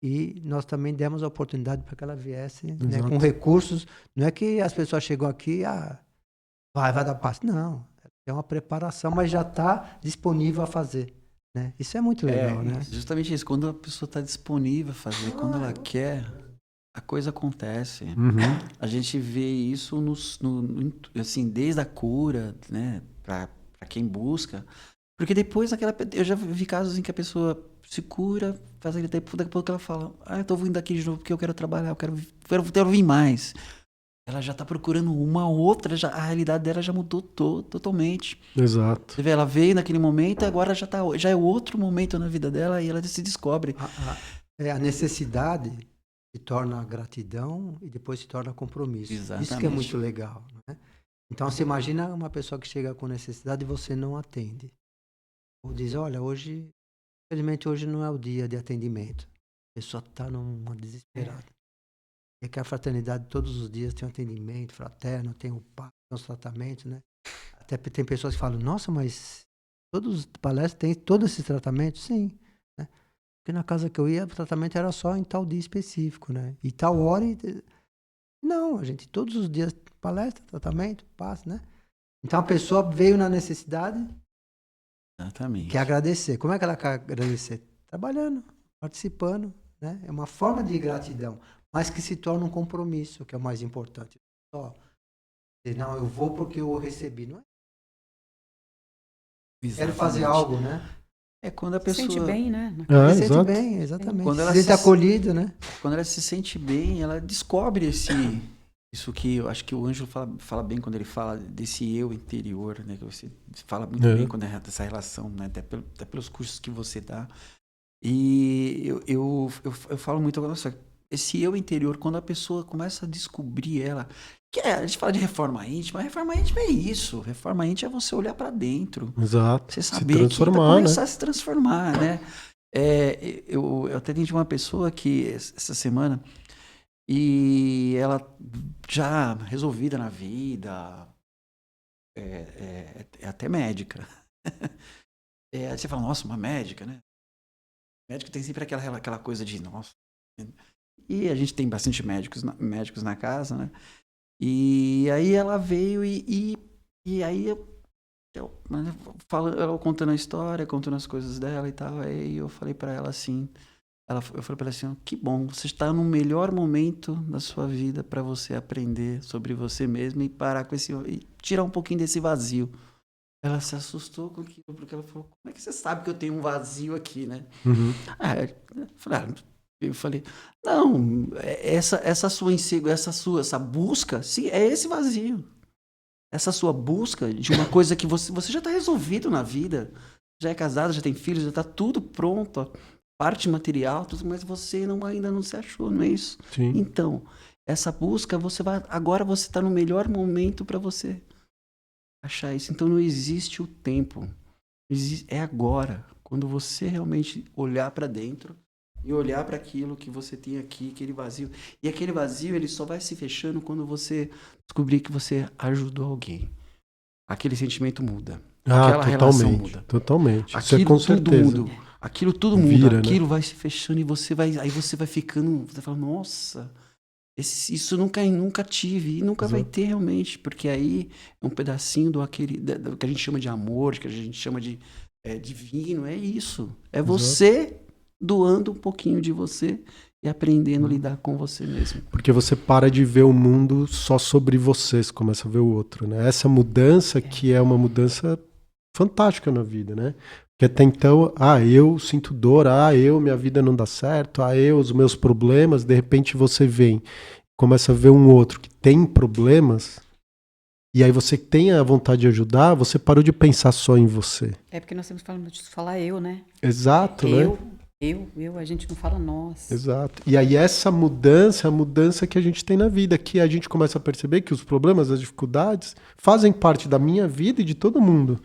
e nós também demos a oportunidade para que ela viesse, né, com recursos. Não é que as pessoas chegam aqui, vai dar passo. Não, é uma preparação, mas já está disponível a fazer. Né? Isso é muito legal, né? Justamente isso, quando a pessoa está disponível a fazer, quando ela quer, a coisa acontece. A gente vê isso assim, desde a cura, né, para quem busca. Porque depois eu já vi casos em que a pessoa se cura, faz aquele tempo, daqui a pouco ela fala, eu tô vindo aqui de novo porque eu quero trabalhar, eu quero vir mais. Ela já tá procurando uma outra, a realidade dela já mudou totalmente. Exato. Você vê, ela veio naquele momento, agora já é outro momento na vida dela e ela se descobre. A necessidade se torna gratidão e depois se torna compromisso. Exatamente. Isso que é muito legal. Né? Então, você imagina uma pessoa que chega com necessidade e você não atende. Ou diz, olha, infelizmente hoje não é o dia de atendimento. A pessoa está numa desesperada. É que a fraternidade todos os dias tem um atendimento fraterno, tem o papo, tem os tratamentos, né? Até tem pessoas que falam, nossa, mas todos os palestras têm todos esses tratamentos? Sim. Né? Porque na casa que eu ia, o tratamento era só em tal dia específico, né? E tal hora... Não, a gente todos os dias palestra, tratamento, passa, né? Então a pessoa veio na necessidade, Exatamente. quer agradecer. Como é que ela quer agradecer? Trabalhando, participando, né? É uma forma de gratidão, mas que se torna um compromisso, que é o mais importante. Só, não, eu vou porque eu recebi, não é? Quero fazer algo, né? É quando a pessoa... Se sente bem, né? Se sente bem, exatamente. Quando ela se sente acolhida, né? Quando ela se sente bem, ela descobre isso que eu acho que o Ângelo fala bem quando ele fala desse eu interior, né? Que você fala muito bem quando é essa relação, né? Até pelos cursos que você dá. E eu falo muito agora, esse eu interior, quando a pessoa começa a descobrir ela, a gente fala de reforma íntima, reforma íntima é isso. Reforma íntima é você olhar para dentro. Exato. Você saber que começar a se transformar, né? Eu até atendi uma pessoa que essa semana e ela já resolvida na vida, é até médica. Aí você fala, nossa, uma médica, né? Médico tem sempre aquela coisa de, nossa. E a gente tem bastante médicos na casa, né? E aí ela veio e aí ela contando a história, contando as coisas dela e tal, aí eu falei pra ela assim, eu falei pra ela assim, que bom, você está no melhor momento da sua vida para você aprender sobre você mesmo e parar com e tirar um pouquinho desse vazio. Ela se assustou com aquilo, porque ela falou, como é que você sabe que eu tenho um vazio aqui, né? Eu falei, não, essa busca, sim, é esse vazio. Essa sua busca de uma coisa que você já está resolvido na vida, já é casado, já tem filhos, já está tudo pronto, a parte material, tudo, mas você ainda não se achou, não é isso? Sim. Então, essa busca, agora você está no melhor momento para você achar isso. Então não existe o tempo, é agora, quando você realmente olhar para dentro e olhar para aquilo que você tem aqui, aquele vazio. E aquele vazio, ele só vai se fechando quando você descobrir que você ajudou alguém. Aquele sentimento muda. Aquela relação muda. Totalmente. Aquilo isso é com tudo certeza. muda. Aquilo tudo muda. Vira, aquilo né? vai se fechando e aí você vai ficando, você fala, nossa, isso nunca tive e nunca vai ter realmente, porque aí é um pedacinho do que a gente chama de amor, que a gente chama de divino, é isso. É você doando um pouquinho de você e aprendendo a lidar com você mesmo. Porque você para de ver o mundo só sobre você, você começa a ver o outro, né? Essa mudança que é uma mudança fantástica na vida, né? Porque até então, eu sinto dor, minha vida não dá certo, os meus problemas, de repente você começa a ver um outro que tem problemas, e aí você tem a vontade de ajudar, você parou de pensar só em você. É porque nós estamos falando de falar eu, né? Exato, né? A gente não fala nós. Exato. E aí essa mudança é a mudança que a gente tem na vida, que a gente começa a perceber que os problemas, as dificuldades fazem parte da minha vida e de todo mundo.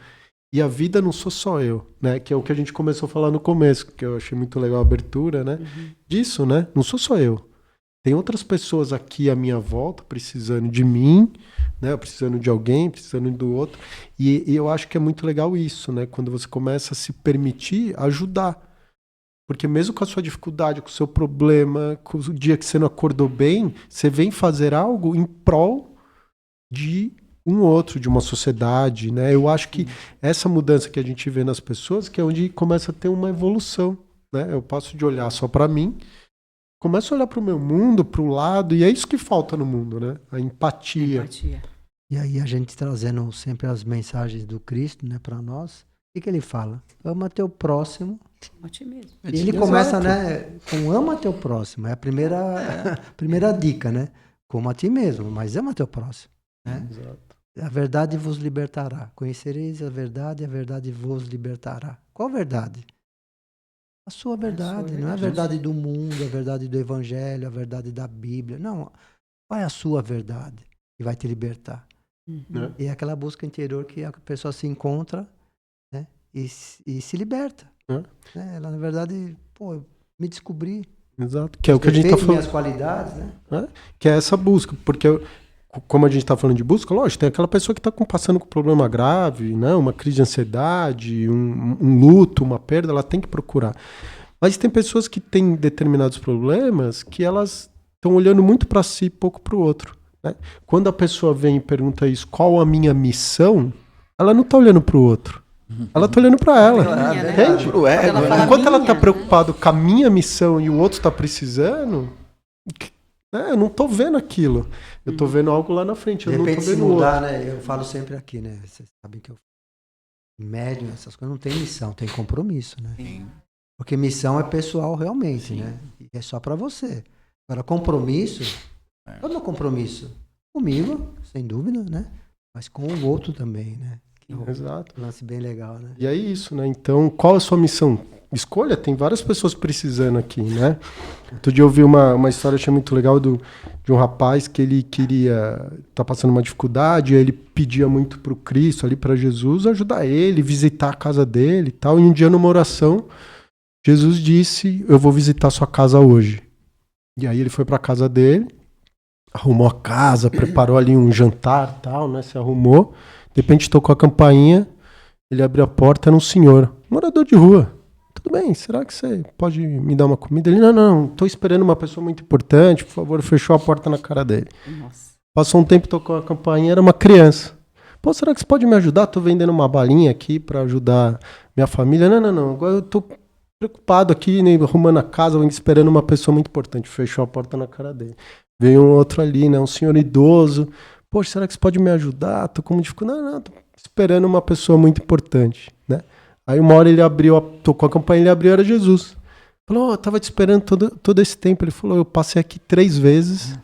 E a vida não sou só eu, né? Que é o que a gente começou a falar no começo, que eu achei muito legal a abertura, né? Disso, né? Não sou só eu. Tem outras pessoas aqui à minha volta precisando de mim, né? Precisando de alguém, precisando do outro. E eu acho que é muito legal isso, né? Quando você começa a se permitir ajudar. Porque mesmo com a sua dificuldade, com o seu problema, com o dia que você não acordou bem, você vem fazer algo em prol de um outro, de uma sociedade, né? Eu acho que essa mudança que a gente vê nas pessoas, que é onde começa a ter uma evolução, né? Eu passo de olhar só para mim, começo a olhar para o meu mundo, para o lado, e é isso que falta no mundo, né? A empatia. E aí a gente trazendo sempre as mensagens do Cristo, né, para nós, o que ele fala? Ama teu próximo. A ti mesmo. E ele começa, né, com ama teu próximo. É a primeira dica, né? Como a ti mesmo, mas ama teu próximo. Né? Exato. A verdade vos libertará. Conhecereis a verdade vos libertará. Qual verdade? A sua verdade. Não é a verdade do mundo, a verdade do evangelho, a verdade da Bíblia. Não. Qual é a sua verdade que vai te libertar? E é aquela busca interior que a pessoa se encontra, né, e se liberta. Ela, na verdade, eu me descobri. Exato. Que é o que a gente está falando. Minhas qualidades, né? Que é essa busca. Porque, como a gente está falando de busca, lógico, tem aquela pessoa que está passando com um problema grave, né, uma crise de ansiedade, um luto, uma perda, ela tem que procurar. Mas tem pessoas que têm determinados problemas que elas estão olhando muito para si e pouco para o outro. Né? Quando a pessoa vem e pergunta isso, qual a minha missão, ela não está olhando para o outro. Ela está olhando para ela. Entende? Enquanto ela está preocupada com a minha missão e o outro está precisando, eu não estou vendo aquilo. Eu estou vendo algo lá na frente. Eu de repente, não estou vendo se mudar, outro. Né? Eu falo sempre aqui, né? Vocês sabem que eu médium, essas coisas não tem missão, tem compromisso, né? Sim. Porque missão é pessoal realmente, né? E é só para você. Agora, compromisso, todo é compromisso comigo, sem dúvida, né? Mas com o outro também, né? Exato. Um lance bem legal, né? E é isso, né? Então, qual a sua missão? Escolha, tem várias pessoas precisando aqui, né? Outro dia eu vi uma história, achei muito legal, de um rapaz que ele tá passando uma dificuldade, ele pedia muito pro Cristo, ali para Jesus, ajudar ele, visitar a casa dele e tal. E um dia numa oração, Jesus disse, eu vou visitar sua casa hoje. E aí ele foi pra casa dele, arrumou a casa, preparou ali um jantar e tal, né? Se arrumou. De repente tocou a campainha, ele abriu a porta, era um senhor, morador de rua. Tudo bem, será que você pode me dar uma comida? Ele, não, tô esperando uma pessoa muito importante, por favor, fechou a porta na cara dele. Nossa. Passou um tempo, tocou a campainha, era uma criança. Pô, será que você pode me ajudar? Tô vendendo uma balinha aqui pra ajudar minha família. Não, agora eu tô preocupado aqui, né, arrumando a casa, esperando uma pessoa muito importante. Fechou a porta na cara dele. Veio um outro ali, né, um senhor idoso. Poxa, será que você pode me ajudar? Tô com dificuldade. Não, tô esperando uma pessoa muito importante, né? Aí uma hora ele tocou a campainha, ele abriu, era Jesus. Falou, eu tava te esperando todo esse tempo. Ele falou, eu passei aqui 3 vezes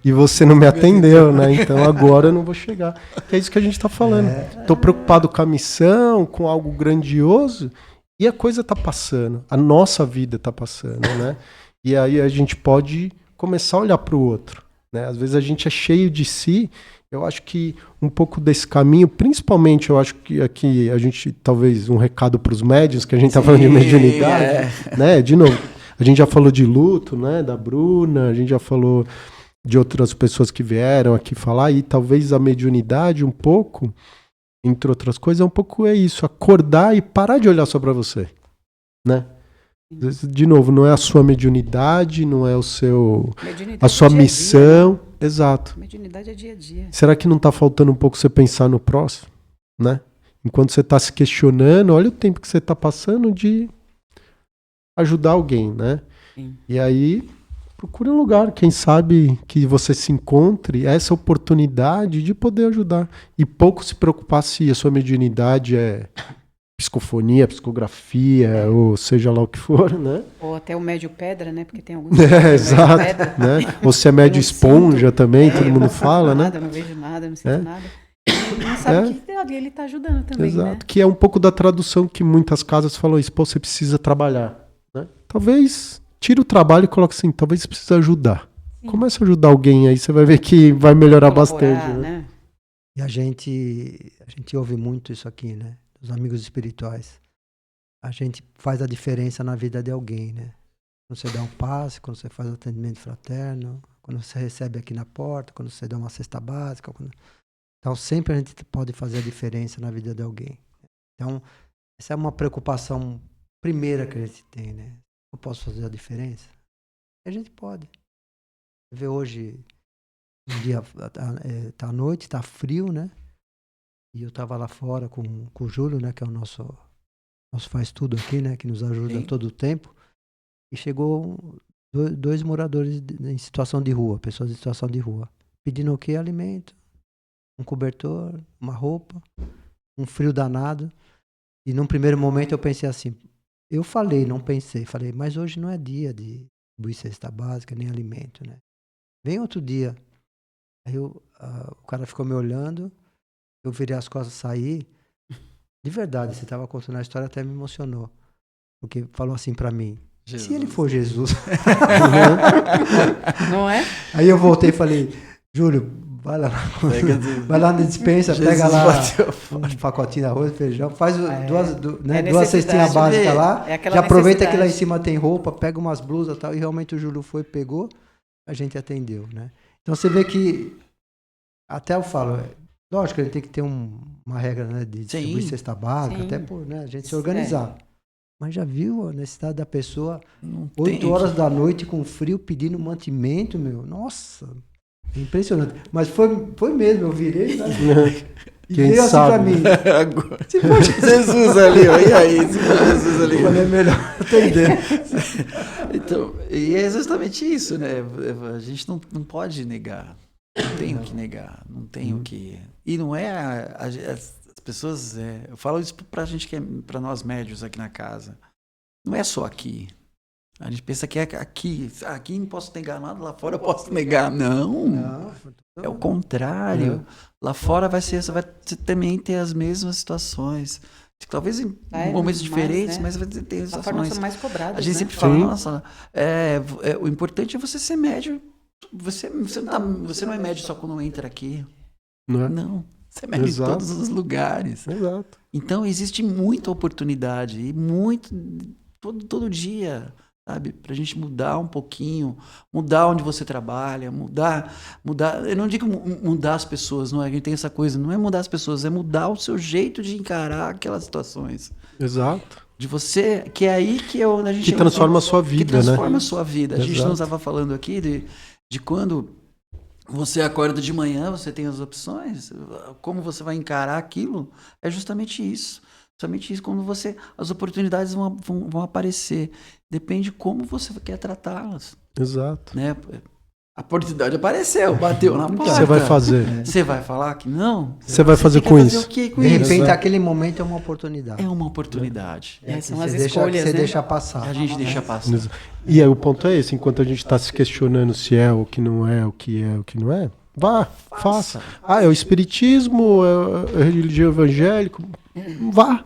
e você não me atendeu, né? Então agora eu não vou chegar. É isso que a gente tá falando. Tô preocupado com a missão, com algo grandioso, e a coisa tá passando. A nossa vida tá passando, né? E aí a gente pode começar a olhar para o outro. Né? Às vezes a gente é cheio de si. Eu acho que um pouco desse caminho, principalmente, eu acho que aqui a gente, talvez um recado para os médiuns, que a gente está falando de mediunidade, né? De novo, a gente já falou de luto, né? Da Bruna, a gente já falou de outras pessoas que vieram aqui falar, e talvez a mediunidade um pouco, entre outras coisas, um pouco é isso, acordar e parar de olhar só para você, né? De novo, não é a sua mediunidade, não é a sua missão. Dia, né? Exato. Mediunidade é dia a dia. Será que não está faltando um pouco você pensar no próximo? Né? Enquanto você está se questionando, olha o tempo que você está passando de ajudar alguém, né? Sim. E aí, procure um lugar, quem sabe que você se encontre essa oportunidade de poder ajudar. E pouco se preocupar se a sua mediunidade é psicofonia, psicografia, ou seja lá o que for, né? Ou até o médio pedra, né? Porque tem alguns... exato, né? Ou se é médio esponja também, todo mundo fala, né? Não vejo nada, não sinto nada. não sabe que ali ele está ajudando também, Exato, né? que é um pouco da tradução que muitas casas falam isso, pô, você precisa trabalhar, né? Talvez tira o trabalho e coloca assim, talvez você precisa ajudar. Sim. Começa a ajudar alguém aí, você vai ver que vai melhorar Colaborar, bastante, né? E a gente ouve muito isso aqui, né? Dos amigos espirituais. A gente faz a diferença na vida de alguém, né? Quando você dá um passe, quando você faz atendimento fraterno, quando você recebe aqui na porta, quando você dá uma cesta básica. Então, sempre a gente pode fazer a diferença na vida de alguém. Então, essa é uma preocupação primeira que a gente tem, né? Eu posso fazer a diferença? A gente pode. Você vê hoje, um dia tá à noite, tá frio, né? E eu tava lá fora com o Júlio, né? Que é o nosso faz tudo aqui, né? Que nos ajuda Sim. todo o tempo. E chegou dois moradores em situação de rua, pessoas em situação de rua. Pedindo o quê? Alimento, um cobertor, uma roupa, um frio danado. E num primeiro momento eu pensei assim, eu falei, não pensei, falei, mas hoje não é dia de distribuir cesta básica, nem alimento, né? Vem outro dia. Aí o cara ficou me olhando, eu virei as costas e saí. De verdade, você estava contando a história, até me emocionou. Porque falou assim pra mim, se ele for Jesus... Não é? Aí eu voltei e falei, Júlio, vai lá na despensa, pega lá um pacotinho de arroz, feijão, faz duas cestinhas básicas lá, já aproveita que lá em cima tem roupa, pega umas blusas e tal, e realmente o Júlio foi, pegou, a gente atendeu, né? Então você vê que, até eu falo, lógico que a gente tem que ter uma regra, né, de distribuir cesta básica, até por, né, a gente se organizar. Mas já viu a necessidade da pessoa, 8 horas da noite com frio, pedindo mantimento, meu? Nossa, impressionante. Mas foi mesmo, eu virei, né? E Quem veio assim sabe, pra mim. Agora. Se for Jesus ali, ó, e aí? Se for Jesus ali. Eu falei, é melhor atender. Então, e é justamente isso, né? A gente não pode negar. Não tenho que negar. Não tenho que... E não é... As pessoas... eu falo isso pra gente, pra nós médios aqui na casa. Não é só aqui. A gente pensa que é aqui não posso negar nada, lá fora eu posso negar. Não. É o contrário. Lá fora você vai também ter as mesmas situações. Talvez em momentos diferentes, mas vai ter situações. Lá fora nós somos mais cobrados, a gente sempre fala, nossa, o importante é você ser médio. Você não é médio só quando entra aqui. Não. Você é médio em todos os lugares. Exato. Então existe muita oportunidade e muito todo dia, sabe, pra gente mudar um pouquinho, mudar onde você trabalha, mudar. Eu não digo mudar as pessoas, não é? A gente tem essa coisa, não é mudar as pessoas, é mudar o seu jeito de encarar aquelas situações. Exato. De você, que é aí que a gente... Que transforma a sua vida, né? Que transforma a sua vida. A gente não estava falando aqui de quando você acorda de manhã, você tem as opções, como você vai encarar aquilo, é justamente isso. Somente isso, quando as oportunidades vão aparecer. Depende de como você quer tratá-las. Exato. Né? A oportunidade apareceu, bateu na porta. O que você vai fazer? Você vai falar que não? Você vai fazer com isso? O que com de isso? repente, aquele momento é uma oportunidade. É uma oportunidade. São as escolhas, você né? deixa passar. A gente deixa passar. E aí o ponto é esse, enquanto a gente está se questionando se é o que não é, o que é, o que não é, vá, faça. É o espiritismo, é a religião evangélica, vá.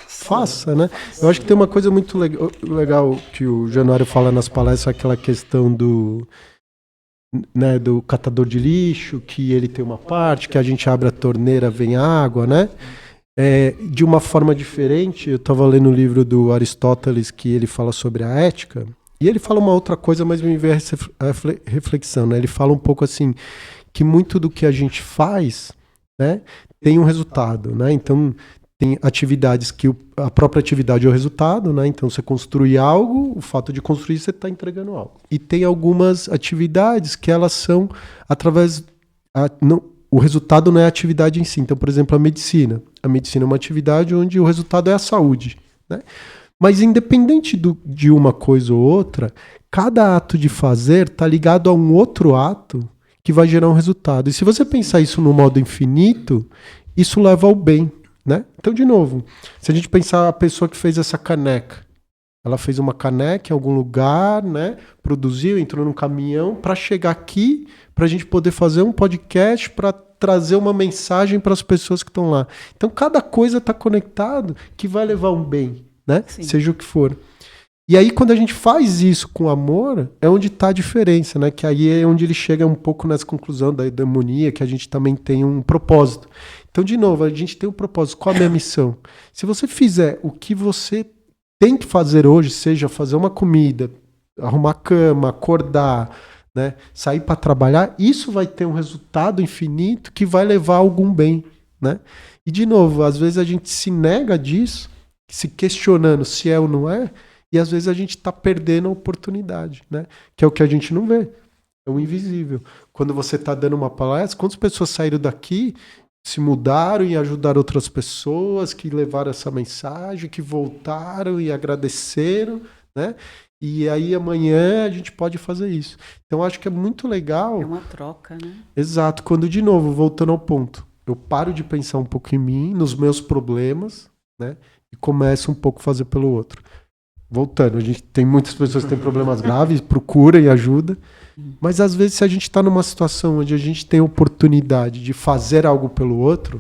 Faça, né? Eu acho que tem uma coisa muito legal que o Januário fala nas palestras, aquela questão do catador de lixo, que ele tem uma parte, que a gente abre a torneira, vem água, né? De uma forma diferente, eu estava lendo o livro do Aristóteles, que ele fala sobre a ética, e ele fala uma outra coisa, mas me veio a reflexão, né? Ele fala um pouco assim, que muito do que a gente faz, né, tem um resultado, né? Então, tem atividades que a própria atividade é o resultado, né? Então você construi algo, o fato de construir você está entregando algo. E tem algumas atividades que elas são através... o resultado não é a atividade em si. Então, por exemplo, a medicina. A medicina é uma atividade onde o resultado é a saúde, né? Mas independente de uma coisa ou outra, cada ato de fazer está ligado a um outro ato que vai gerar um resultado. E se você pensar isso no modo infinito, isso leva ao bem. Né? Então, de novo, se a gente pensar a pessoa que fez essa caneca, Ela fez uma caneca em algum lugar, né? Produziu, entrou num caminhão para chegar aqui, para a gente poder fazer um podcast para trazer uma mensagem para as pessoas que estão lá. Então, cada coisa está conectado que vai levar um bem, né? Sim. Seja o que for. E aí, quando a gente faz isso com amor, é onde está a diferença, né? Que aí é onde ele chega um pouco nessa conclusão da eudemonia, que a gente também tem um propósito. Então, de novo, a gente tem um propósito. Qual é a minha missão? Se você fizer o que você tem que fazer hoje, seja fazer uma comida, arrumar cama, acordar, né? Sair para trabalhar, isso vai ter um resultado infinito que vai levar a algum bem, né? E, de novo, às vezes a gente se nega disso, se questionando se é ou não é, e às vezes a gente está perdendo a oportunidade, né? Que é o que a gente não vê. É o invisível. Quando você está dando uma palestra, quantas pessoas saíram daqui, se mudaram e ajudaram outras pessoas, que levaram essa mensagem, que voltaram e agradeceram, né? E aí amanhã a gente pode fazer isso. Então acho que é muito legal. É uma troca, né? Exato. Quando, de novo, voltando ao ponto, eu paro de pensar um pouco em mim, nos meus problemas, né? E começo um pouco a fazer pelo outro. Voltando, a gente tem muitas pessoas que têm problemas graves, procura e ajuda, mas às vezes se a gente está numa situação onde a gente tem a oportunidade de fazer algo pelo outro,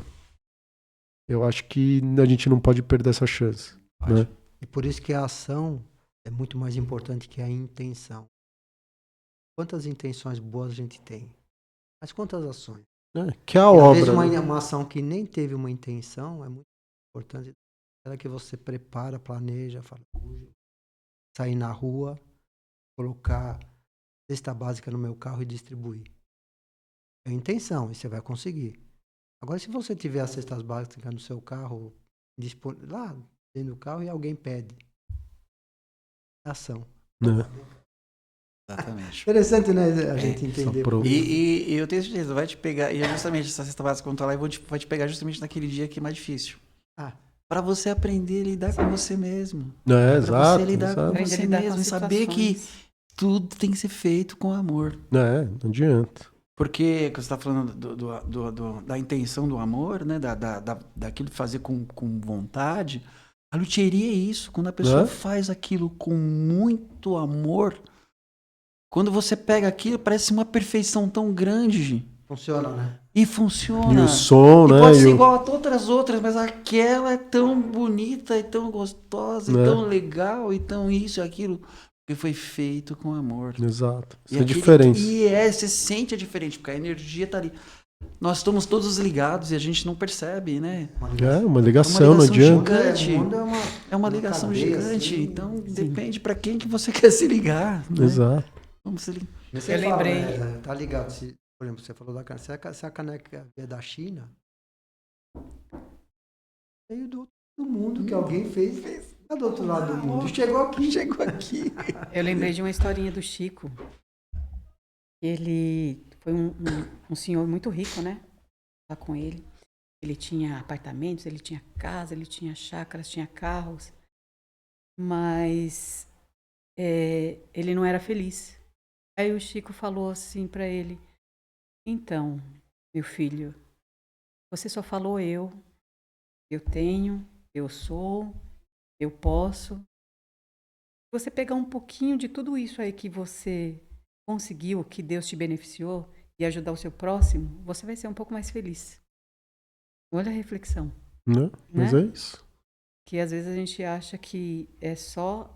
eu acho que a gente não pode perder essa chance. Né? E por isso que a ação é muito mais importante que a intenção. Quantas intenções boas a gente tem? Mas quantas ações? Que é a E, às obra. vezes né? uma ação que nem teve uma intenção é muito importante. Aquela que você prepara, planeja, fala, sair na rua, colocar cesta básica no meu carro e distribuir. É a intenção, e você vai conseguir. Agora, se você tiver as cestas básicas no seu carro, lá dentro do carro, e alguém pede, é ação. Né? Exatamente. Interessante, né? A gente entender. Só E eu tenho certeza, vai te pegar, e é justamente essa cesta básica quando tá lá, vai te pegar justamente naquele dia que é mais difícil. Para você aprender a lidar com você mesmo. É, Para exato. você lidar com Aprende a você lidar com mesmo as e saber que situações. tudo tem que ser feito com amor. Não adianta. Porque quando você está falando da intenção do amor, né? Daquilo de fazer com vontade, a luthieria é isso. Quando a pessoa faz aquilo com muito amor, quando você pega aquilo, parece uma perfeição tão grande. Funciona, né? E funciona. E o som, E né? pode ser igual a todas as outras, mas aquela é tão bonita, e tão gostosa, e tão legal, e tão isso e aquilo. Porque foi feito com amor. Exato. Isso E é diferença. você sente a diferença, porque a energia tá ali. Nós estamos todos ligados e a gente não percebe, né? Uma ligação, não adianta. Gigante. É uma ligação cadeia, gigante. assim. Então depende para quem que você quer se ligar. Né? Exato. Vamos se ligar. Você Eu fala, lembrei. né, tá ligado? Por exemplo, você falou da caneca. Se a caneca é da China, veio do mundo que alguém fez lá do outro lado do mundo. Chegou aqui. Eu lembrei de uma historinha do Chico. Ele foi um senhor muito rico, né? Lá com ele. Ele tinha apartamentos, ele tinha casa, ele tinha chácaras, tinha carros. Mas ele não era feliz. Aí o Chico falou assim para ele: então, meu filho, você só falou eu tenho, eu sou, eu posso. Se você pegar um pouquinho de tudo isso aí que você conseguiu, que Deus te beneficiou, e ajudar o seu próximo, você vai ser um pouco mais feliz. Olha a reflexão. Né? Mas é isso. Que às vezes a gente acha que é só...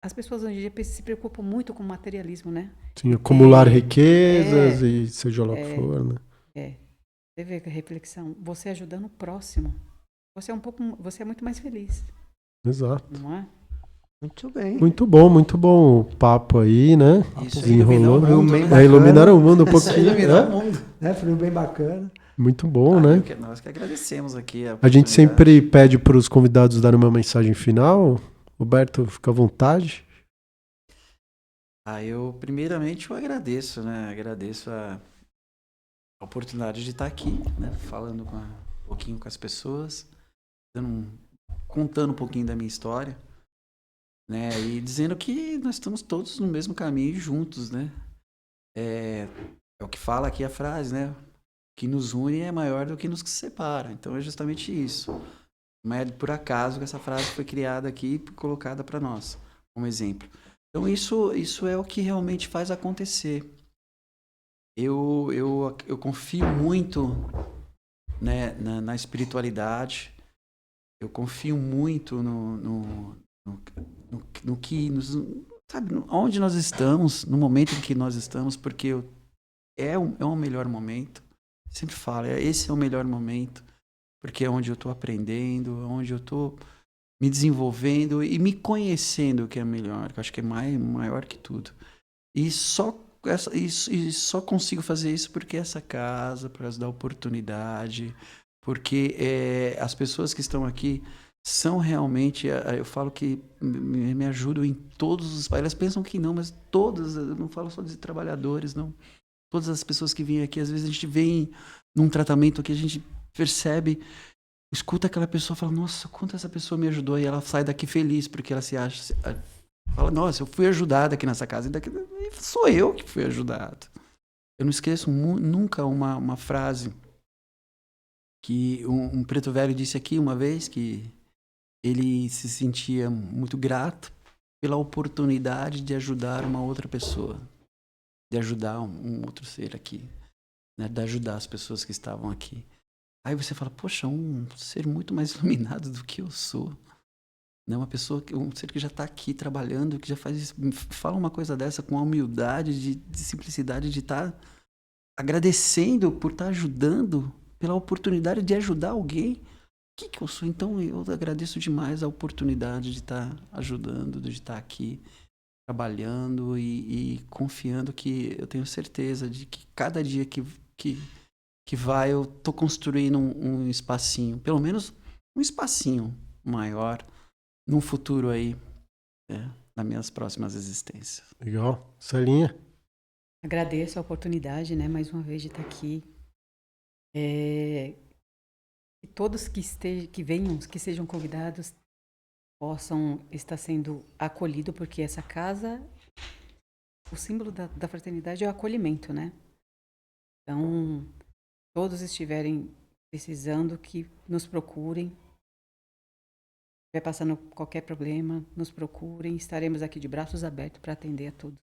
As pessoas hoje em dia se preocupam muito com o materialismo, né? Sim, acumular riquezas e seja lá o que for, né? Você vê que a reflexão, você ajudando o próximo, você é muito mais feliz. Exato. Não é? Muito bem. Muito bom o papo aí, né? Isso Desenrolou. iluminou o mundo, né? Iluminaram o mundo um pouquinho. Iluminar Né? o mundo. Foi bem bacana. Muito bom, né? Nós que agradecemos aqui. A gente sempre pede para os convidados darem uma mensagem final. Roberto, fica à vontade. Eu primeiramente eu agradeço, né? Agradeço a oportunidade de estar aqui, né? Falando um pouquinho com as pessoas, contando um pouquinho da minha história, né? E dizendo que nós estamos todos no mesmo caminho juntos, né? É o que fala aqui a frase, né? O que nos une é maior do que nos separa. Então é justamente isso. Não é por acaso que essa frase foi criada aqui e colocada para nós. como exemplo. Então isso é o que realmente faz acontecer. Eu confio muito, né, na espiritualidade. Eu confio muito no que sabe, onde nós estamos, no momento em que nós estamos, porque é o melhor momento. Sempre falo, esse é o melhor momento, porque é onde eu estou aprendendo, onde eu estou me desenvolvendo e me conhecendo, que é melhor, que eu acho que é maior que tudo. E só consigo fazer isso porque essa casa, por causa da oportunidade, porque as pessoas que estão aqui são realmente, eu falo que me ajudam em todos os... Elas pensam que não, mas todas, eu não falo só de trabalhadores, não. Todas as pessoas que vêm aqui, às vezes a gente vem num tratamento aqui, a gente percebe, escuta aquela pessoa e fala, nossa, quanto essa pessoa me ajudou, e ela sai daqui feliz, porque ela se acha... Fala, nossa, eu fui ajudado aqui nessa casa, e sou eu que fui ajudado. Eu não esqueço nunca uma frase que um preto velho disse aqui uma vez, que ele se sentia muito grato pela oportunidade de ajudar uma outra pessoa, de ajudar um outro ser aqui, né? De ajudar as pessoas que estavam aqui. Aí você fala, poxa, um ser muito mais iluminado do que eu sou. Né? Uma pessoa, um ser que já está aqui trabalhando, que já fala uma coisa dessa com a humildade, de simplicidade, de estar agradecendo por estar ajudando, pela oportunidade de ajudar alguém. O que eu sou? Então eu agradeço demais a oportunidade de estar ajudando, de estar aqui trabalhando e confiando que eu tenho certeza de que cada dia que vai eu tô construindo um espacinho, pelo menos um espacinho maior num futuro aí, nas minhas próximas existências. Legal. Celinha? Agradeço a oportunidade, né, mais uma vez de estar aqui. Que todos que venham, que sejam convidados, possam estar sendo acolhidos, porque essa casa, o símbolo da fraternidade é o acolhimento, né? Então, todos estiverem precisando, que nos procurem. Se estiver passando qualquer problema, nos procurem. Estaremos aqui de braços abertos para atender a todos.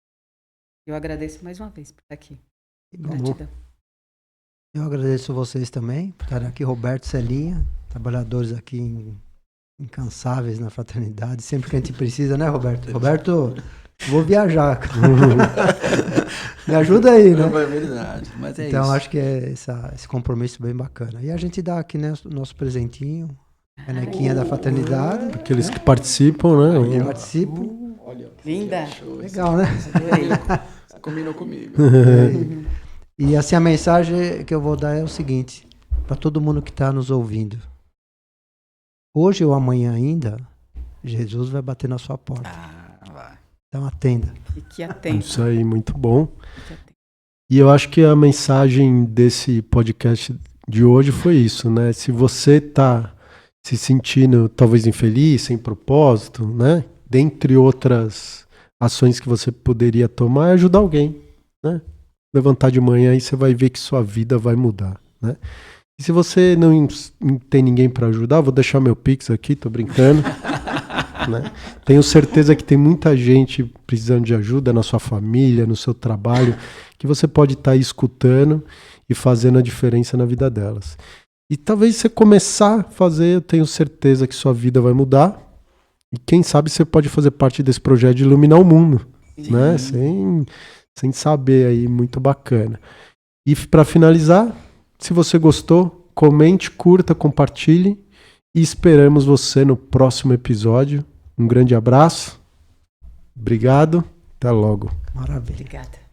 Eu agradeço mais uma vez por estar aqui. Gratidão. Eu agradeço vocês também por estarem aqui, Roberto, Celinha, trabalhadores aqui incansáveis na fraternidade, sempre que a gente precisa, né, Roberto? Roberto, vou viajar. Me ajuda aí, né? É verdade, mas então, isso. acho que é esse compromisso bem bacana. E a gente dá aqui, né, o nosso presentinho, canequinha da fraternidade. Aqueles que participam, né? Que participam. Olha, Linda. Legal, né? Você combinou comigo. E assim, a mensagem que eu vou dar é o seguinte, para todo mundo que está nos ouvindo. Hoje ou amanhã ainda, Jesus vai bater na sua porta. Vai. Então atenda. Fique atento. Isso aí, muito bom. Fique atento. E eu acho que a mensagem desse podcast de hoje foi isso, né? Se você está se sentindo talvez infeliz, sem propósito, né? Dentre outras ações que você poderia tomar, é ajudar alguém, né? Levantar de manhã e você vai ver que sua vida vai mudar, né? E se você não tem ninguém para ajudar, vou deixar meu Pix aqui, tô brincando. Né? Tenho certeza que tem muita gente precisando de ajuda na sua família, no seu trabalho, que você pode estar aí escutando e fazendo a diferença na vida delas. E talvez você começar a fazer, eu tenho certeza que sua vida vai mudar. E quem sabe você pode fazer parte desse projeto de iluminar o mundo, né? Sem saber aí, muito bacana. E para finalizar, se você gostou, comente, curta, compartilhe e esperamos você no próximo episódio. Um grande abraço, obrigado, até logo. Maravilha. Obrigada.